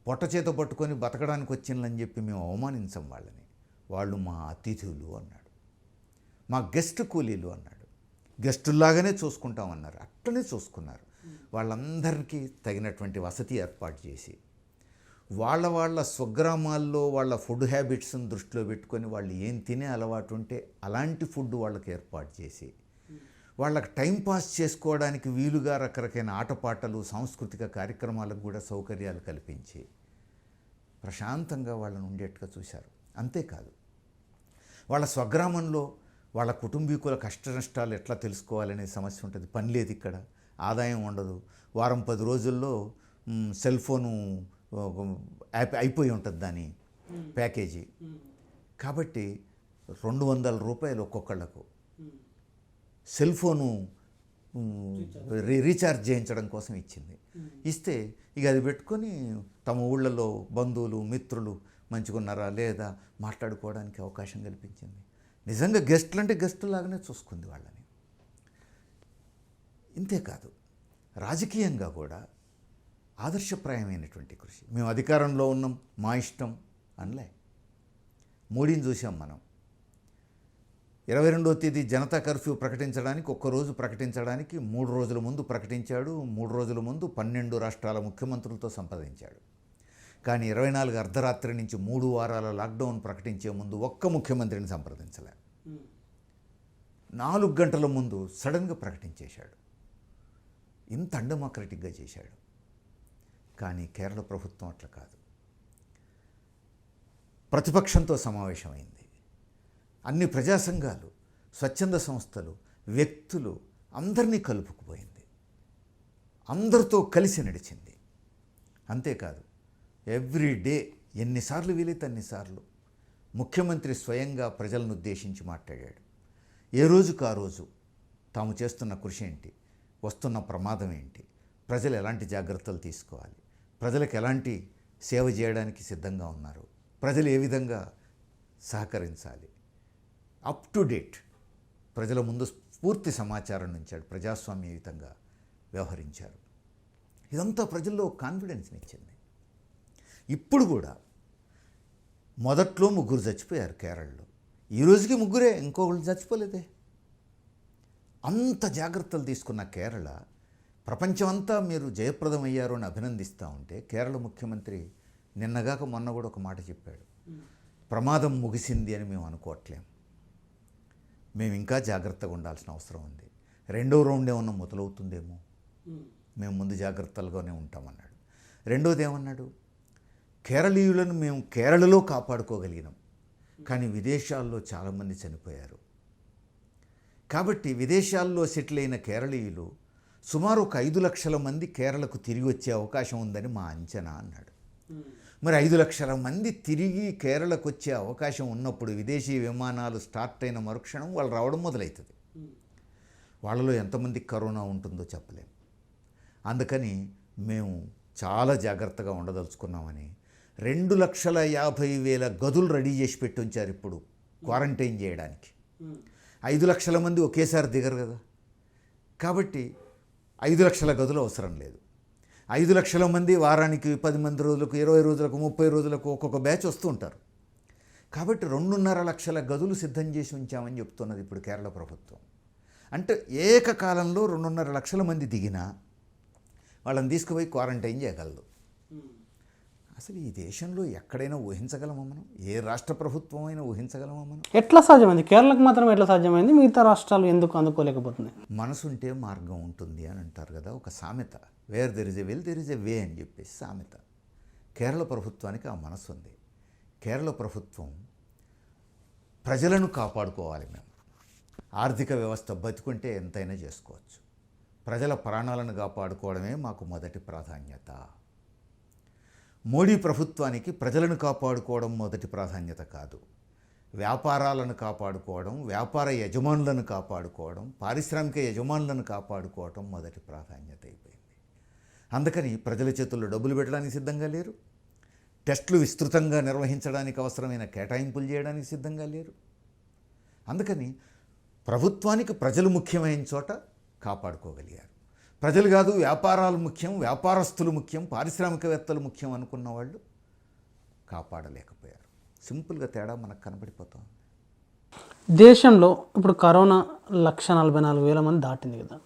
పొట్ట చేత పట్టుకొని బతకడానికి వచ్చిందని చెప్పి మేము అవమానించం వాళ్ళని. వాళ్ళు మా అతిథులు అన్నాడు, మా గెస్ట్ కూలీలు అన్నాడు. గెస్టుల్లాగానే చూసుకుంటామన్నారు, అట్లనే చూసుకున్నారు. వాళ్ళందరికీ తగినటువంటి వసతి ఏర్పాటు చేసి వాళ్ళ స్వగ్రామాల్లో వాళ్ళ ఫుడ్ హ్యాబిట్స్ని దృష్టిలో పెట్టుకొని వాళ్ళు ఏం తినే అలవాటు ఉంటే అలాంటి ఫుడ్ వాళ్ళకి ఏర్పాటు చేసి వాళ్ళకి టైంపాస్ చేసుకోవడానికి వీలుగా రకరకాల ఆటపాటలు, సాంస్కృతిక కార్యక్రమాలకు కూడా సౌకర్యాలు కల్పించి ప్రశాంతంగా వాళ్ళని ఉండేట్టుగా చూశారు. అంతేకాదు, వాళ్ళ స్వగ్రామంలో వాళ్ళ కుటుంబీకుల కష్ట నష్టాలు ఎట్లా తెలుసుకోవాలనే సమస్య ఉంటుంది. పని లేదు ఇక్కడ, ఆదాయం ఉండదు, వారం 10 రోజుల్లో సెల్ ఫోను అయిపోయి ఉంటుంది దాని ప్యాకేజీ. కాబట్టి 200 రూపాయలు ఒక్కొక్కళ్లకు సెల్ ఫోను రీఛార్జ్ చేయించడం కోసం ఇచ్చింది. ఇస్తే ఇక అది పెట్టుకొని తమ ఊళ్ళలో బంధువులు, మిత్రులు మంచిగా ఉన్నారా లేదా మాట్లాడుకోవడానికి అవకాశం కల్పించింది. నిజంగా గెస్టులు అంటే గెస్టులాగానే చూసుకుంది వాళ్ళని. ఇంతేకాదు, రాజకీయంగా కూడా ఆదర్శప్రాయమైనటువంటి కృషి. మేము అధికారంలో ఉన్నాం, మా ఇష్టం అనలే. మోడీని చూసాం మనం. 22వ తేదీ జనతా కర్ఫ్యూ ప్రకటించడానికి, ఒక్కరోజు ప్రకటించడానికి 3 రోజుల ముందు ప్రకటించాడు. 3 రోజుల ముందు 12 రాష్ట్రాల ముఖ్యమంత్రులతో సంప్రదించాడు. కానీ 24 అర్ధరాత్రి నుంచి 3 వారాల లాక్డౌన్ ప్రకటించే ముందు ఒక్క ముఖ్యమంత్రిని సంప్రదించలే. 4 గంటల ముందు సడన్గా ప్రకటించేశాడు. ఇంత అన్డెమోక్రటిక్గా చేశాడు. కానీ కేరళ ప్రభుత్వం అట్లా కాదు. ప్రతిపక్షంతో సమావేశమైంది. అన్ని ప్రజా సంఘాలు, స్వచ్ఛంద సంస్థలు, వ్యక్తులు అందరినీ కలుపుకుపోయింది. అందరితో కలిసి నడిచింది. అంతేకాదు, ఎవ్రీ డే ఎన్నిసార్లు వీలైతే అన్నిసార్లు ముఖ్యమంత్రి స్వయంగా ప్రజలను ఉద్దేశించి మాట్లాడాడు. ఏ రోజుకు ఆ రోజు తాము చేస్తున్న కృషి ఏంటి, వస్తున్న ప్రమాదం ఏంటి, ప్రజలు ఎలాంటి జాగ్రత్తలు తీసుకోవాలి, ప్రజలకు ఎలాంటి సేవ చేయడానికి సిద్ధంగా ఉన్నారు, ప్రజలు ఏ విధంగా సహకరించాలి, అప్ టు డేట్ ప్రజల ముందు పూర్తి సమాచారం ఉంచాడు. ప్రజాస్వామ్యయుతంగా వ్యవహరించారు. ఇదంతా ప్రజల్లో కాన్ఫిడెన్స్ని ఇచ్చింది. ఇప్పుడు కూడా మొదట్లో 3 చచ్చిపోయారు కేరళలో. ఈ రోజుకి 3, ఇంకొకళ్ళు చచ్చిపోలేదే. అంత జాగ్రత్తలు తీసుకున్న కేరళ ప్రపంచమంతా మీరు జయప్రదమయ్యారు అని అభినందిస్తూ ఉంటే, కేరళ ముఖ్యమంత్రి నిన్నగాక మొన్న కూడా ఒక మాట చెప్పాడు, ప్రమాదం ముగిసింది అని మేము అనుకోవట్లేం, మేము ఇంకా జాగ్రత్తగా ఉండాల్సిన అవసరం ఉంది, 2వ రౌండ్ ఏమన్నా మొదలవుతుందేమో, మేము ముందు జాగ్రత్తలుగానే ఉంటామన్నాడు. రెండోది ఏమన్నాడు, కేరళీయులను మేము కేరళలో కాపాడుకోగలిగినాం, కానీ విదేశాల్లో చాలామంది చనిపోయారు. కాబట్టి విదేశాల్లో సెటిల్ అయిన కేరళీయులు సుమారు 5 లక్షల మంది కేరళకు తిరిగి వచ్చే అవకాశం ఉందని మా అంచనా అన్నాడు. మరి 5 లక్షల మంది తిరిగి కేరళకు వచ్చే అవకాశం ఉన్నప్పుడు విదేశీ విమానాలు స్టార్ట్ అయిన మరుక్షణం వాళ్ళు రావడం మొదలవుతుంది. వాళ్ళలో ఎంతమందికి కరోనా ఉంటుందో చెప్పలేం. అందుకని మేము చాలా జాగ్రత్తగా ఉండదలుచుకున్నామని 2,50,000 గదులు రెడీ చేసి పెట్టి ఉంచారు ఇప్పుడు క్వారంటైన్ చేయడానికి. 5 లక్షల మంది ఒకేసారి దిగరు కదా, కాబట్టి 5 లక్షల గదులు అవసరం లేదు. 5 లక్షల మంది వారానికి 10 మంది రోజులకు, 20 రోజులకు, 30 రోజులకు ఒక్కొక్క బ్యాచ్ వస్తూ ఉంటారు. కాబట్టి 2.5 లక్షల గదులు సిద్ధం చేసి ఉంచామని చెప్తున్నది ఇప్పుడు కేరళ ప్రభుత్వం. అంటే ఏకకాలంలో 2.5 లక్షల మంది దిగినా వాళ్ళని తీసుకుపోయి క్వారంటైన్ చేయగలదు. అసలు ఈ దేశంలో ఎక్కడైనా ఊహించగలమా మనం? ఏ రాష్ట్ర ప్రభుత్వం అయినా ఊహించగలమా మనం? ఎట్లా సాధ్యమైంది? కేరళకు మాత్రం ఎట్లా సాధ్యమైంది? మిగతా రాష్ట్రాలు ఎందుకు అందుకోలేకపోతున్నాయి? మనసుంటే మార్గం ఉంటుంది అని అంటారు కదా, ఒక సామెత. Where there is a will there is a way అని చెప్పేసి సామెత. కేరళ ప్రభుత్వానికి ఆ మనసు ఉంది. కేరళ ప్రభుత్వం ప్రజలను కాపాడుకోవాలి. మేము ఆర్థిక వ్యవస్థ బతుకుంటే ఎంతైనా చేసుకోవచ్చు. ప్రజల ప్రాణాలను కాపాడుకోవడమే మాకు మొదటి ప్రాధాన్యత. మోడీ ప్రభుత్వానికి ప్రజలను కాపాడుకోవడం మొదటి ప్రాధాన్యత కాదు, వ్యాపారాలను కాపాడుకోవడం, వ్యాపార యజమానులను కాపాడుకోవడం, పారిశ్రామిక యజమానులను కాపాడుకోవడం మొదటి ప్రాధాన్యత అయిపోయింది. అందుకని ప్రజల చేతుల్లో డబ్బులు పెట్టడానికి సిద్ధంగా లేరు, టెస్టులు విస్తృతంగా నిర్వహించడానికి అవసరమైన కేటాయింపులు చేయడానికి సిద్ధంగా లేరు. అందుకని ప్రభుత్వానికి ప్రజలు ముఖ్యమైన చోట కాపాడుకోగలిగారు. ప్రజలు కాదు, వ్యాపారాలు ముఖ్యం, వ్యాపారస్తులు ముఖ్యం, పారిశ్రామికవేత్తలు ముఖ్యం అనుకున్న వాళ్ళు కాపాడలేకపోయారు. సింపుల్గా తేడా మనకు కనబడిపోతాం. దేశంలో ఇప్పుడు కరోనా 1,44,000 మంది దాటింది కదా,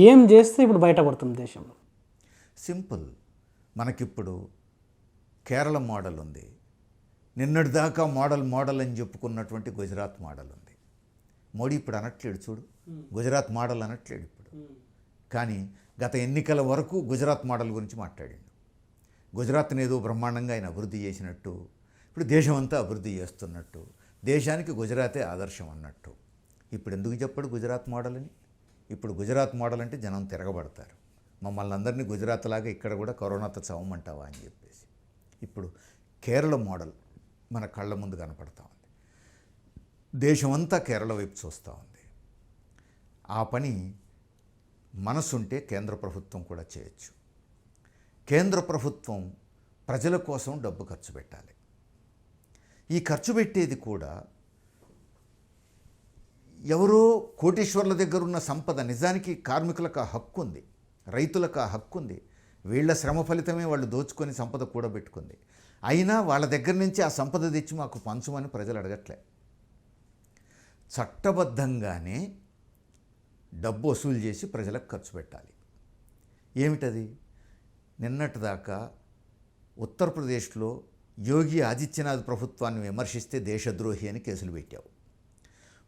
ఏం చేస్తే ఇప్పుడు బయటపడుతుంది దేశంలో? సింపుల్. మనకిప్పుడు కేరళ మోడల్ ఉంది, నిన్నటిదాకా మోడల్ అని చెప్పుకున్నటువంటి గుజరాత్ మోడల్ ఉంది. మోడీ ఇప్పుడు అనట్లేడు, చూడు, గుజరాత్ మోడల్ అనట్లేడు ఇప్పుడు. కానీ గత ఎన్నికల వరకు గుజరాత్ మోడల్ గురించి మాట్లాడాడు. గుజరాత్ని ఏదో బ్రహ్మాండంగా ఆయన అభివృద్ధి చేసినట్టు, ఇప్పుడు దేశం అంతా అభివృద్ధి చేస్తున్నట్టు, దేశానికి గుజరాతే ఆదర్శం అన్నట్టు. ఇప్పుడు ఎందుకు చెప్పాడు గుజరాత్ మోడల్ అని? ఇప్పుడు గుజరాత్ మోడల్ అంటే జనం తిరగబడతారు, మమ్మల్ని అందరినీ గుజరాత్ లాగా ఇక్కడ కూడా కరోనాతో చవమంటావా అని చెప్పేసి. ఇప్పుడు కేరళ మోడల్ మన కళ్ళ ముందు కనపడతా ఉంది. దేశమంతా కేరళ వైపు చూస్తూ ఉంది. ఆ పని మనసుంటే కేంద్ర ప్రభుత్వం కూడా చేయొచ్చు. కేంద్ర ప్రభుత్వం ప్రజల కోసం డబ్బు ఖర్చు పెట్టాలి. ఈ ఖర్చు పెట్టేది కూడా ఎవరో కోటీశ్వర్ల దగ్గర ఉన్న సంపద. నిజానికి కార్మికులకు ఆ హక్కు ఉంది, రైతులకు ఆ హక్కు ఉంది. వీళ్ళ శ్రమ ఫలితమే వాళ్ళు దోచుకొని సంపద కూడబెట్టుకుంది. అయినా వాళ్ళ దగ్గర నుంచి ఆ సంపద తెచ్చి మాకు పంచమని ప్రజలు అడగట్లే. చట్టబద్ధంగానే డబ్బు వసూలు చేసి ప్రజలకు ఖర్చు పెట్టాలి. ఏమిటది? నిన్నటిదాకా ఉత్తరప్రదేశ్లో యోగి ఆదిత్యనాథ్ ప్రభుత్వాన్ని విమర్శిస్తే దేశద్రోహి అని కేసులు పెట్టావు,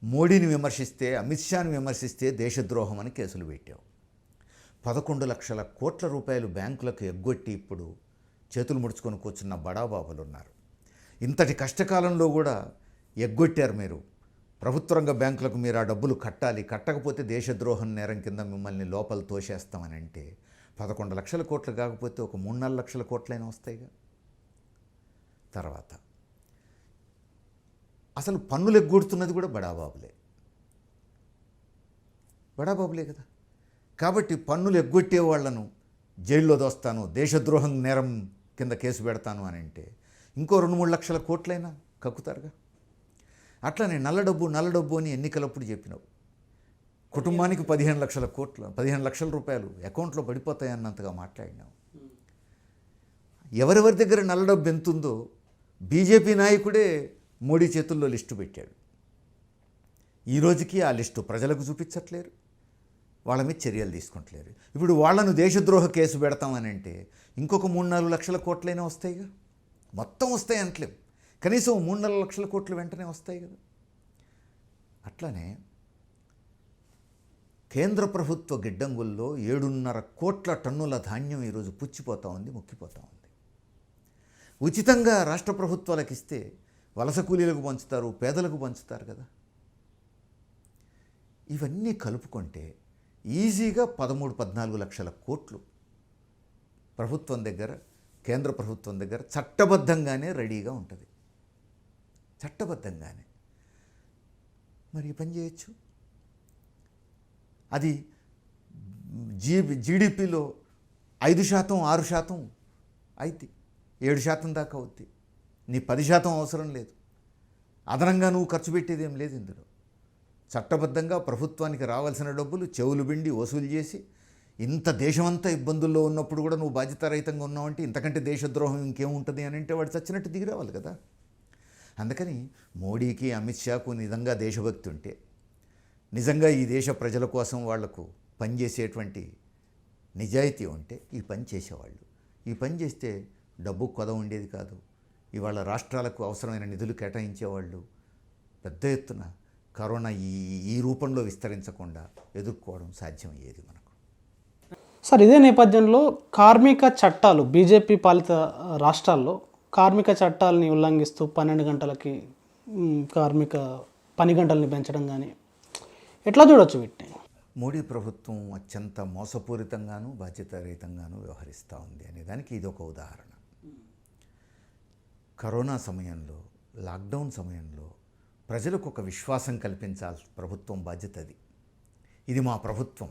మోడీని విమర్శిస్తే, అమిత్ షాని విమర్శిస్తే దేశద్రోహం అని కేసులు పెట్టావు. 11 లక్షల కోట్ల రూపాయలు బ్యాంకులకు ఎగ్గొట్టి ఇప్పుడు చేతులు ముడుచుకొని కూర్చున్న బడాబాబులు ఉన్నారు. ఇంతటి కష్టకాలంలో కూడా ఎగ్గొట్టారు మీరు. ప్రభుత్వ రంగ బ్యాంకులకు మీరు ఆ డబ్బులు కట్టాలి, కట్టకపోతే దేశద్రోహం నేరం కింద మిమ్మల్ని లోపల తోసేస్తామని అంటే 11 లక్షల కోట్లు కాకపోతే ఒక 3-4 లక్షల కోట్లైనా వస్తాయిగా. తర్వాత అసలు పన్నులు ఎగ్గొడుతున్నది కూడా బడాబాబులే కదా. కాబట్టి పన్నులు ఎగ్గొట్టే వాళ్లను జైల్లో దోస్తాను, దేశద్రోహం నేరం కింద కేసు పెడతాను అని అంటే ఇంకో 2-3 లక్షల కోట్లైనా కక్కుతారుగా. అట్లనే నల్ల డబ్బు అని ఎన్నికలప్పుడు చెప్పినావు. కుటుంబానికి 15 లక్షల రూపాయలు అకౌంట్లో పడిపోతాయన్నంతగా మాట్లాడినావు. ఎవరెవరి దగ్గర నల్ల డబ్బు ఎంతుందో బీజేపీ నాయకుడే మోడీ చేతుల్లో లిస్టు పెట్టాడు. ఈ రోజుకి ఆ లిస్టు ప్రజలకు చూపించట్లేరు, వాళ్ళ మీద చర్యలు తీసుకుంటలేరు. ఇప్పుడు వాళ్ళను దేశద్రోహ కేసు పెడతామని అంటే ఇంకొక 3-4 లక్షల కోట్లైనా వస్తాయిగా. మొత్తం వస్తాయి అంటలేం, కనీసం 3-4 లక్షల కోట్లు వెంటనే వస్తాయి కదా. అట్లనే కేంద్ర ప్రభుత్వ గిడ్డంగుల్లో 7.5 కోట్ల టన్నుల ధాన్యం ఈరోజు పుచ్చిపోతూ ఉంది, ముక్కిపోతూ ఉంది. ఉచితంగా రాష్ట్ర ప్రభుత్వాలకు ఇస్తే వలస కూలీలకు పంచుతారు, పేదలకు పంచుతారు కదా. ఇవన్నీ కలుపుకుంటే ఈజీగా 13-14 లక్షల కోట్లు ప్రభుత్వం దగ్గర, కేంద్ర ప్రభుత్వం దగ్గర చట్టబద్ధంగానే రెడీగా ఉంటుంది. చట్టబద్ధంగానే మరి ఈ పని చేయొచ్చు. అది జీడిపిలో 5%, 6% అయితే 7% దాకా అవుద్ది. నీ 10% అవసరం లేదు. అదనంగా నువ్వు ఖర్చు పెట్టేది ఏం లేదు ఇందులో. చట్టబద్ధంగా ప్రభుత్వానికి రావాల్సిన డబ్బులు చెవులు బిండి వసూలు చేసి, ఇంత దేశమంతా ఇబ్బందుల్లో ఉన్నప్పుడు కూడా నువ్వు బాధ్యతారహితంగా ఉన్నావంటే ఇంతకంటే దేశద్రోహం ఇంకేముంటుంది అని అంటే వాడు చచ్చినట్టు దిగి రావాలి కదా. అందుకని మోడీకి, అమిత్ షాకు నిజంగా దేశభక్తి ఉంటే, నిజంగా ఈ దేశ ప్రజల కోసం వాళ్లకు పనిచేసేటువంటి నిజాయితీ ఉంటే ఈ పని చేసేవాళ్ళు. ఈ పని చేస్తే డబ్బు కొద ఉండేది కాదు. ఇవాళ రాష్ట్రాలకు అవసరమైన నిధులు కేటాయించేవాళ్ళు. పెద్ద ఎత్తున కరోనా ఈ రూపంలో విస్తరించకుండా ఎదుర్కోవడం సాధ్యమయ్యేది మనకు. సార్, ఇదే నేపథ్యంలో కార్మిక చట్టాలు బీజేపీ పాలిత రాష్ట్రాల్లో కార్మిక చట్టాలని ఉల్లంఘిస్తూ 12 గంటలకి కార్మిక పని గంటలని పెంచడం కానీ ఎట్లా చూడొచ్చు వీటిని? మోడీ ప్రభుత్వం అత్యంత మోసపూరితంగాను బాధ్యతారహితంగాను వ్యవహరిస్తూ ఉంది అనేదానికి ఇది ఒక ఉదాహరణ. కరోనా సమయంలో, లాక్డౌన్ సమయంలో ప్రజలకు ఒక విశ్వాసం కల్పించాల్సిన ప్రభుత్వం బాధ్యత అది. ఇది మా ప్రభుత్వం,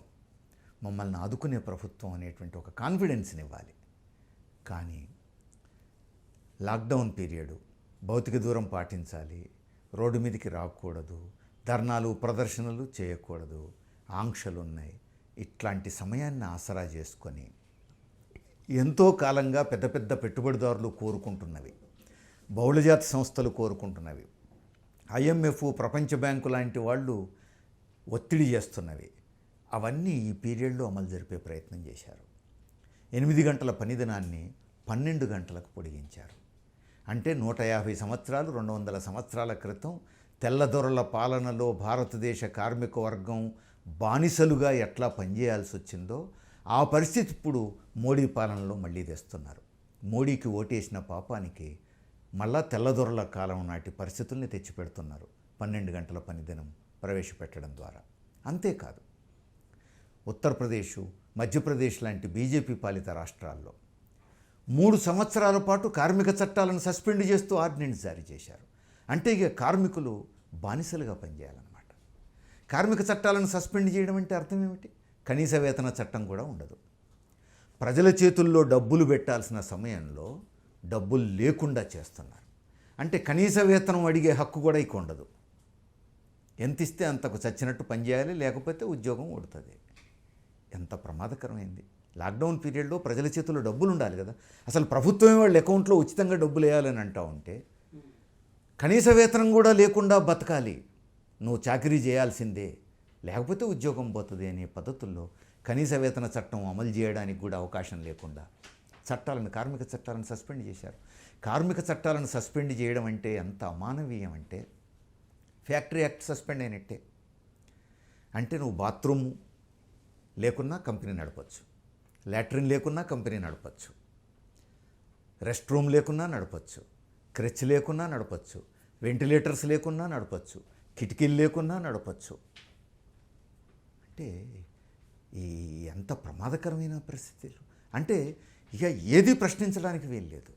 మమ్మల్ని ఆదుకునే ప్రభుత్వం అనేటువంటి ఒక కాన్ఫిడెన్స్ని ఇవ్వాలి. కానీ లాక్డౌన్ పీరియడ్, భౌతిక దూరం పాటించాలి, రోడ్డు మీదకి రాకూడదు, ధర్నాలు ప్రదర్శనలు చేయకూడదు, ఆంక్షలు ఉన్నాయి. ఇట్లాంటి సమయాన్ని ఆసరా చేసుకొని ఎంతో కాలంగా పెద్ద పెద్ద పెట్టుబడిదారులు కోరుకుంటున్నవి, బహుళజాతి సంస్థలు కోరుకుంటున్నవి, IMF, ప్రపంచ బ్యాంకు లాంటి వాళ్ళు ఒత్తిడి చేస్తున్నవి, అవన్నీ ఈ పీరియడ్లో అమలు జరిపే ప్రయత్నం చేశారు. 8 గంటల పనిదినాన్ని 12 గంటలకు పొడిగించారు. అంటే 150 సంవత్సరాలు, 200 సంవత్సరాల క్రితం తెల్లదొరల పాలనలో భారతదేశ కార్మిక వర్గం బానిసలుగా ఎట్లా పనిచేయాల్సి వచ్చిందో ఆ పరిస్థితి ఇప్పుడు మోడీ పాలనలో మళ్ళీ తెస్తున్నారు. మోడీకి ఓటేసిన పాపానికి మళ్ళా తెల్లదొరల కాలం నాటి పరిస్థితుల్ని తెచ్చిపెడుతున్నారు 12 గంటల పనిదినం ప్రవేశపెట్టడం ద్వారా. అంతేకాదు, ఉత్తరప్రదేశ్, మధ్యప్రదేశ్ లాంటి బీజేపీ పాలిత రాష్ట్రాల్లో 3 సంవత్సరాల పాటు కార్మిక చట్టాలను సస్పెండ్ చేస్తూ ఆర్డినెన్స్ జారీ చేశారు. అంటే ఇక కార్మికులు బానిసలుగా పనిచేయాలన్నమాట. కార్మిక చట్టాలను సస్పెండ్ చేయడం అంటే అర్థం ఏమిటి? కనీస వేతన చట్టం కూడా ఉండదు. ప్రజల చేతుల్లో డబ్బులు పెట్టాల్సిన సమయంలో డబ్బులు లేకుండా చేస్తున్నారు. అంటే కనీస వేతనం అడిగే హక్కు కూడా ఇక ఉండదు. ఎంత ఇస్తే అంతకు చచ్చినట్టు పనిచేయాలి, లేకపోతే ఉద్యోగం ఊడుతుంది. ఎంత ప్రమాదకరమైంది. లాక్డౌన్ పీరియడ్లో ప్రజల చేతుల్లో డబ్బులు ఉండాలి కదా. అసలు ప్రభుత్వమే వాళ్ళ అకౌంట్లో ఉచితంగా డబ్బులు వేయాలని అంటా ఉంటే కనీస వేతనం కూడా లేకుండా బతకాలి, నువ్వు చాకరీ చేయాల్సిందే, లేకపోతే ఉద్యోగం పోతుంది అనే పద్ధతుల్లో కనీస వేతన చట్టం అమలు చేయడానికి కూడా అవకాశం లేకుండా కార్మిక చట్టాలను సస్పెండ్ చేశారు. కార్మిక చట్టాలను సస్పెండ్ చేయడం అంటే ఎంత అమానవీయం అంటే, ఫ్యాక్టరీ యాక్ట్ సస్పెండ్ అయినట్టే. అంటే నువ్వు బాత్రూమ్ లేకున్నా కంపెనీ నడపచ్చు, లాట్రిన్ లేకున్నా కంపెనీ నడపచ్చు, రెస్ట్ రూమ్ లేకున్నా నడపచ్చు, క్రెచ్ లేకున్నా నడపచ్చు, వెంటిలేటర్స్ లేకున్నా నడపచ్చు, కిటికీలు లేకున్నా నడపచ్చు. అంటే ఈ ఎంత ప్రమాదకరమైన పరిస్థితులు అంటే ఇక ఏది ప్రశ్నించడానికి వీల్లేదు.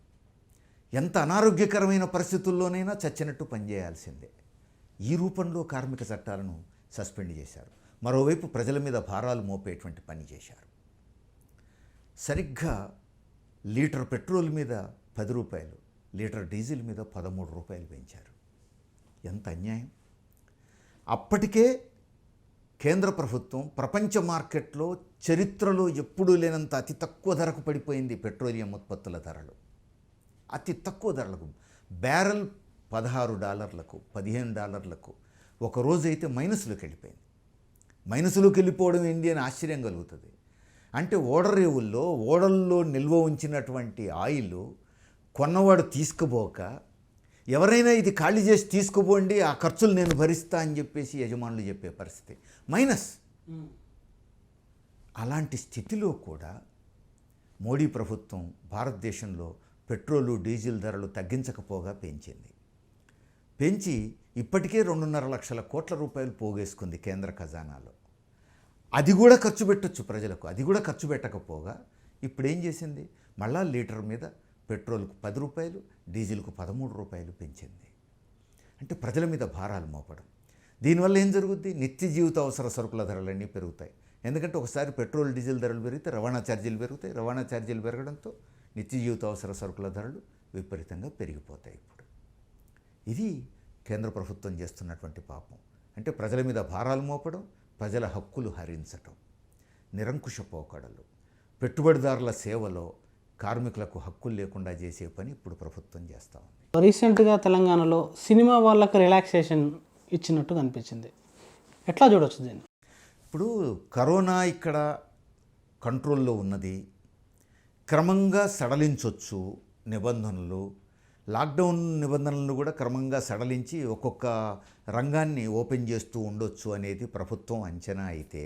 ఎంత అనారోగ్యకరమైన పరిస్థితుల్లోనైనా చచ్చినట్టు పనిచేయాల్సిందే. ఈ రూపంలో కార్మిక చట్టాలను సస్పెండ్ చేశారు. మరోవైపు ప్రజల మీద భారాలు మోపేటువంటి పని చేశారు. సరిగ్గా లీటర్ పెట్రోల్ మీద 10 రూపాయలు, లీటర్ డీజిల్ మీద 13 రూపాయలు పెంచారు. ఎంత అన్యాయం. అప్పటికే కేంద్ర ప్రభుత్వం ప్రపంచ మార్కెట్లో చరిత్రలో ఎప్పుడూ లేనంత అతి తక్కువ ధరకు పడిపోయింది పెట్రోలియం ఉత్పత్తుల ధరలు. అతి తక్కువ ధరలకు బ్యారెల్ $16, $15 ఒకరోజు అయితే మైనస్లోకి వెళ్ళిపోయింది. మైనస్లోకి వెళ్ళిపోవడం ఏంటి అని ఆశ్చర్యం కలుగుతుంది. అంటే ఓడల్లో నిల్వ ఉంచినటువంటి ఆయిల్ కొన్నవాడు తీసుకుపోక, ఎవరైనా ఇది ఖాళీ చేసి తీసుకుపోండి, ఆ ఖర్చులు నేను భరిస్తా అని చెప్పేసి యజమానులు చెప్పే పరిస్థితి మైనస్. అలాంటి స్థితిలో కూడా మోడీ ప్రభుత్వం భారతదేశంలో పెట్రోలు, డీజిల్ ధరలు తగ్గించకపోగా పెంచి ఇప్పటికే 2.5 లక్షల కోట్ల రూపాయలు పోగేసుకుంది కేంద్ర ఖజానాలో. అది కూడా ఖర్చు పెట్టొచ్చు ప్రజలకు, అది కూడా ఖర్చు పెట్టకపోగా ఇప్పుడు ఏం చేసింది? మళ్ళా లీటర్ మీద పెట్రోల్కు 10 రూపాయలు, డీజిల్కు 13 రూపాయలు పెంచింది. అంటే ప్రజల మీద భారాలు మోపడం. దీనివల్ల ఏం జరుగుద్ది? నిత్య జీవిత అవసర సరుకుల ధరలన్నీ పెరుగుతాయి. ఎందుకంటే ఒకసారి పెట్రోల్, డీజిల్ ధరలు పెరిగితే రవాణా ఛార్జీలు పెరుగుతాయి. రవాణా ఛార్జీలు పెరగడంతో నిత్య జీవిత అవసర సరుకుల ధరలు విపరీతంగా పెరిగిపోతాయి. ఇప్పుడు ఇది కేంద్ర ప్రభుత్వం చేస్తున్నటువంటి పాపం. అంటే ప్రజల మీద భారాలు మోపడం, ప్రజల హక్కులు హరించటం, నిరంకుశ పోకడలు, పెట్టుబడిదారుల సేవలో కార్మికులకు హక్కులు లేకుండా చేసే పని ఇప్పుడు ప్రభుత్వం చేస్తూ ఉంది. రీసెంట్గా తెలంగాణలో సినిమా వాళ్ళకి రిలాక్సేషన్ ఇచ్చినట్టు కనిపించింది. ఎట్లా చూడవచ్చు దీన్ని? ఇప్పుడు కరోనా ఇక్కడ కంట్రోల్లో ఉన్నది, క్రమంగా సడలించవచ్చు నిబంధనలు, లాక్డౌన్ నిబంధనలను కూడా క్రమంగా సడలించి ఒక్కొక్క రంగాన్ని ఓపెన్ చేస్తూ ఉండొచ్చు అనేది ప్రభుత్వం అంచనా అయితే,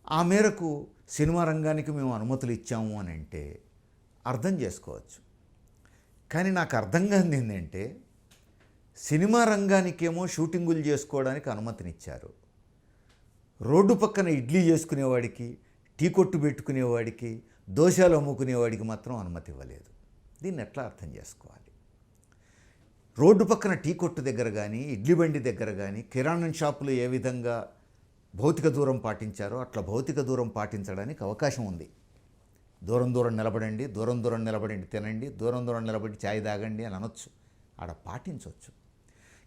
ఆ మేరకు సినిమా రంగానికి మేము అనుమతులు ఇచ్చాము అని అంటే అర్థం చేసుకోవచ్చు. కానీ నాకు అర్థం కానిది ఏంటంటే, సినిమా రంగానికేమో షూటింగులు చేసుకోవడానికి అనుమతినిచ్చారు, రోడ్డు పక్కన ఇడ్లీ చేసుకునేవాడికి, టీ కొట్టు పెట్టుకునేవాడికి, దోశలు అమ్ముకునేవాడికి మాత్రం అనుమతి ఇవ్వలేదు. దీన్ని ఎట్లా అర్థం చేసుకోవాలి? రోడ్డు పక్కన టీ కొట్టు దగ్గర కానీ, ఇడ్లీ బండి దగ్గర కానీ, కిరాణా షాపులు ఏ విధంగా భౌతిక దూరం పాటించారో అట్లా భౌతిక దూరం పాటించడానికి అవకాశం ఉంది. దూరం దూరం నిలబడండి, దూరం దూరం నిలబడి తినండి, దూరం దూరం నిలబడి ఛాయ్ తాగండి అని అనొచ్చు, ఆడ పాటించవచ్చు.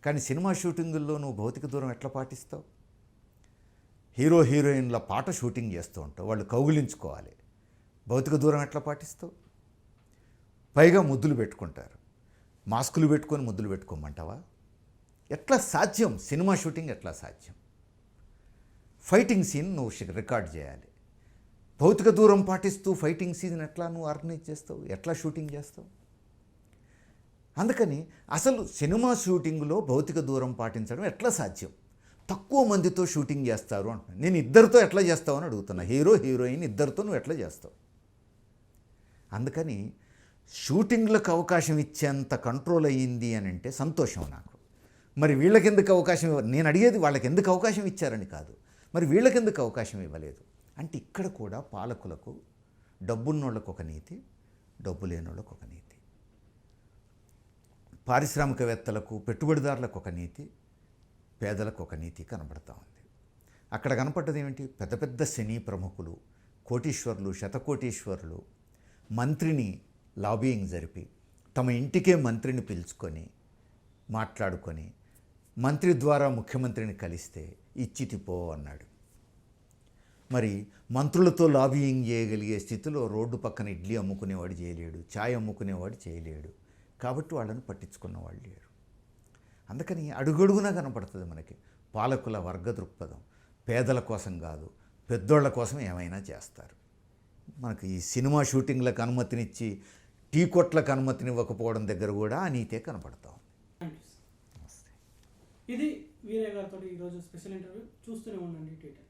కానీ సినిమా షూటింగుల్లో నువ్వు భౌతిక దూరం ఎట్లా పాటిస్తావు? హీరో హీరోయిన్ల పాట షూటింగ్ చేస్తూ ఉంటావు, వాళ్ళు కౌగిలించుకోవాలి, భౌతిక దూరం ఎట్లా పాటిస్తావు? పైగా ముద్దులు పెట్టుకుంటారు, మాస్కులు పెట్టుకొని ముద్దులు పెట్టుకోమంటావా? ఎట్లా సాధ్యం? సినిమా షూటింగ్ ఎట్లా సాధ్యం? ఫైటింగ్ సీన్ నువ్వు రికార్డ్ చేయాలి, భౌతిక దూరం పాటిస్తూ ఫైటింగ్ సీన్ ఎట్లా నువ్వు ఆర్గనైజ్ చేస్తావు? ఎట్లా షూటింగ్ చేస్తావు? అందుకని అసలు సినిమా షూటింగ్లో భౌతిక దూరం పాటించడం ఎట్లా సాధ్యం? తక్కువ మందితో షూటింగ్ చేస్తారు అంటున్నాను. నేను ఇద్దరితో ఎట్లా చేస్తావు అని అడుగుతున్నా. హీరో హీరోయిన్ ఇద్దరితో నువ్వు ఎట్లా చేస్తావు? అందుకని షూటింగ్లకు అవకాశం ఇచ్చేంత కంట్రోల్ అయ్యింది అని అంటే సంతోషం నాకు. మరి వీళ్ళకి ఎందుకు అవకాశం నేను అడిగేది వాళ్ళకి ఎందుకు అవకాశం ఇచ్చారని కాదు, మరి వీళ్ళకి ఎందుకు అవకాశం ఇవ్వలేదు అంటే, ఇక్కడ కూడా పాలకులకు, డబ్బున్నోళ్ళకు ఒక నీతి, డబ్బు లేనోళ్ళకు ఒక నీతి, పారిశ్రామికవేత్తలకు, పెట్టుబడిదారులకు ఒక నీతి, పేదలకు ఒక నీతి కనబడతా ఉంది. అక్కడ కనపడ్డది ఏమిటి? పెద్ద పెద్ద సినీ ప్రముఖులు, కోటీశ్వరులు, శతకోటీశ్వరులు మంత్రిని లాబియింగ్ జరిపి తమ ఇంటికే మంత్రిని పిలుచుకొని మాట్లాడుకొని మంత్రి ద్వారా ముఖ్యమంత్రిని కలిస్తే ఇచ్చితిపో అన్నాడు. మరి మంత్రులతో లాబియింగ్ చేయగలిగే స్థితిలో రోడ్డు పక్కన ఇడ్లీ అమ్ముకునేవాడు చేయలేడు, ఛాయ్ అమ్ముకునేవాడు చేయలేడు, కాబట్టి వాళ్ళని పట్టించుకున్న వాళ్ళు లేరు. అందుకని అడుగడుగునా కనపడుతుంది మనకి పాలకుల వర్గ దృక్పథం. పేదల కోసం కాదు, పెద్దోళ్ల కోసం ఏమైనా చేస్తారు. మనకి ఈ సినిమా షూటింగ్లకు అనుమతినిచ్చి టీ కొట్లకు అనుమతినివ్వకపోవడం దగ్గర కూడా ఆ నీతే కనపడతా ఉంది. ఇది వీరయ్య గారితో ఈరోజు స్పెషల్ ఇంటర్వ్యూ. చూస్తూనే ఉండండి టీటీ.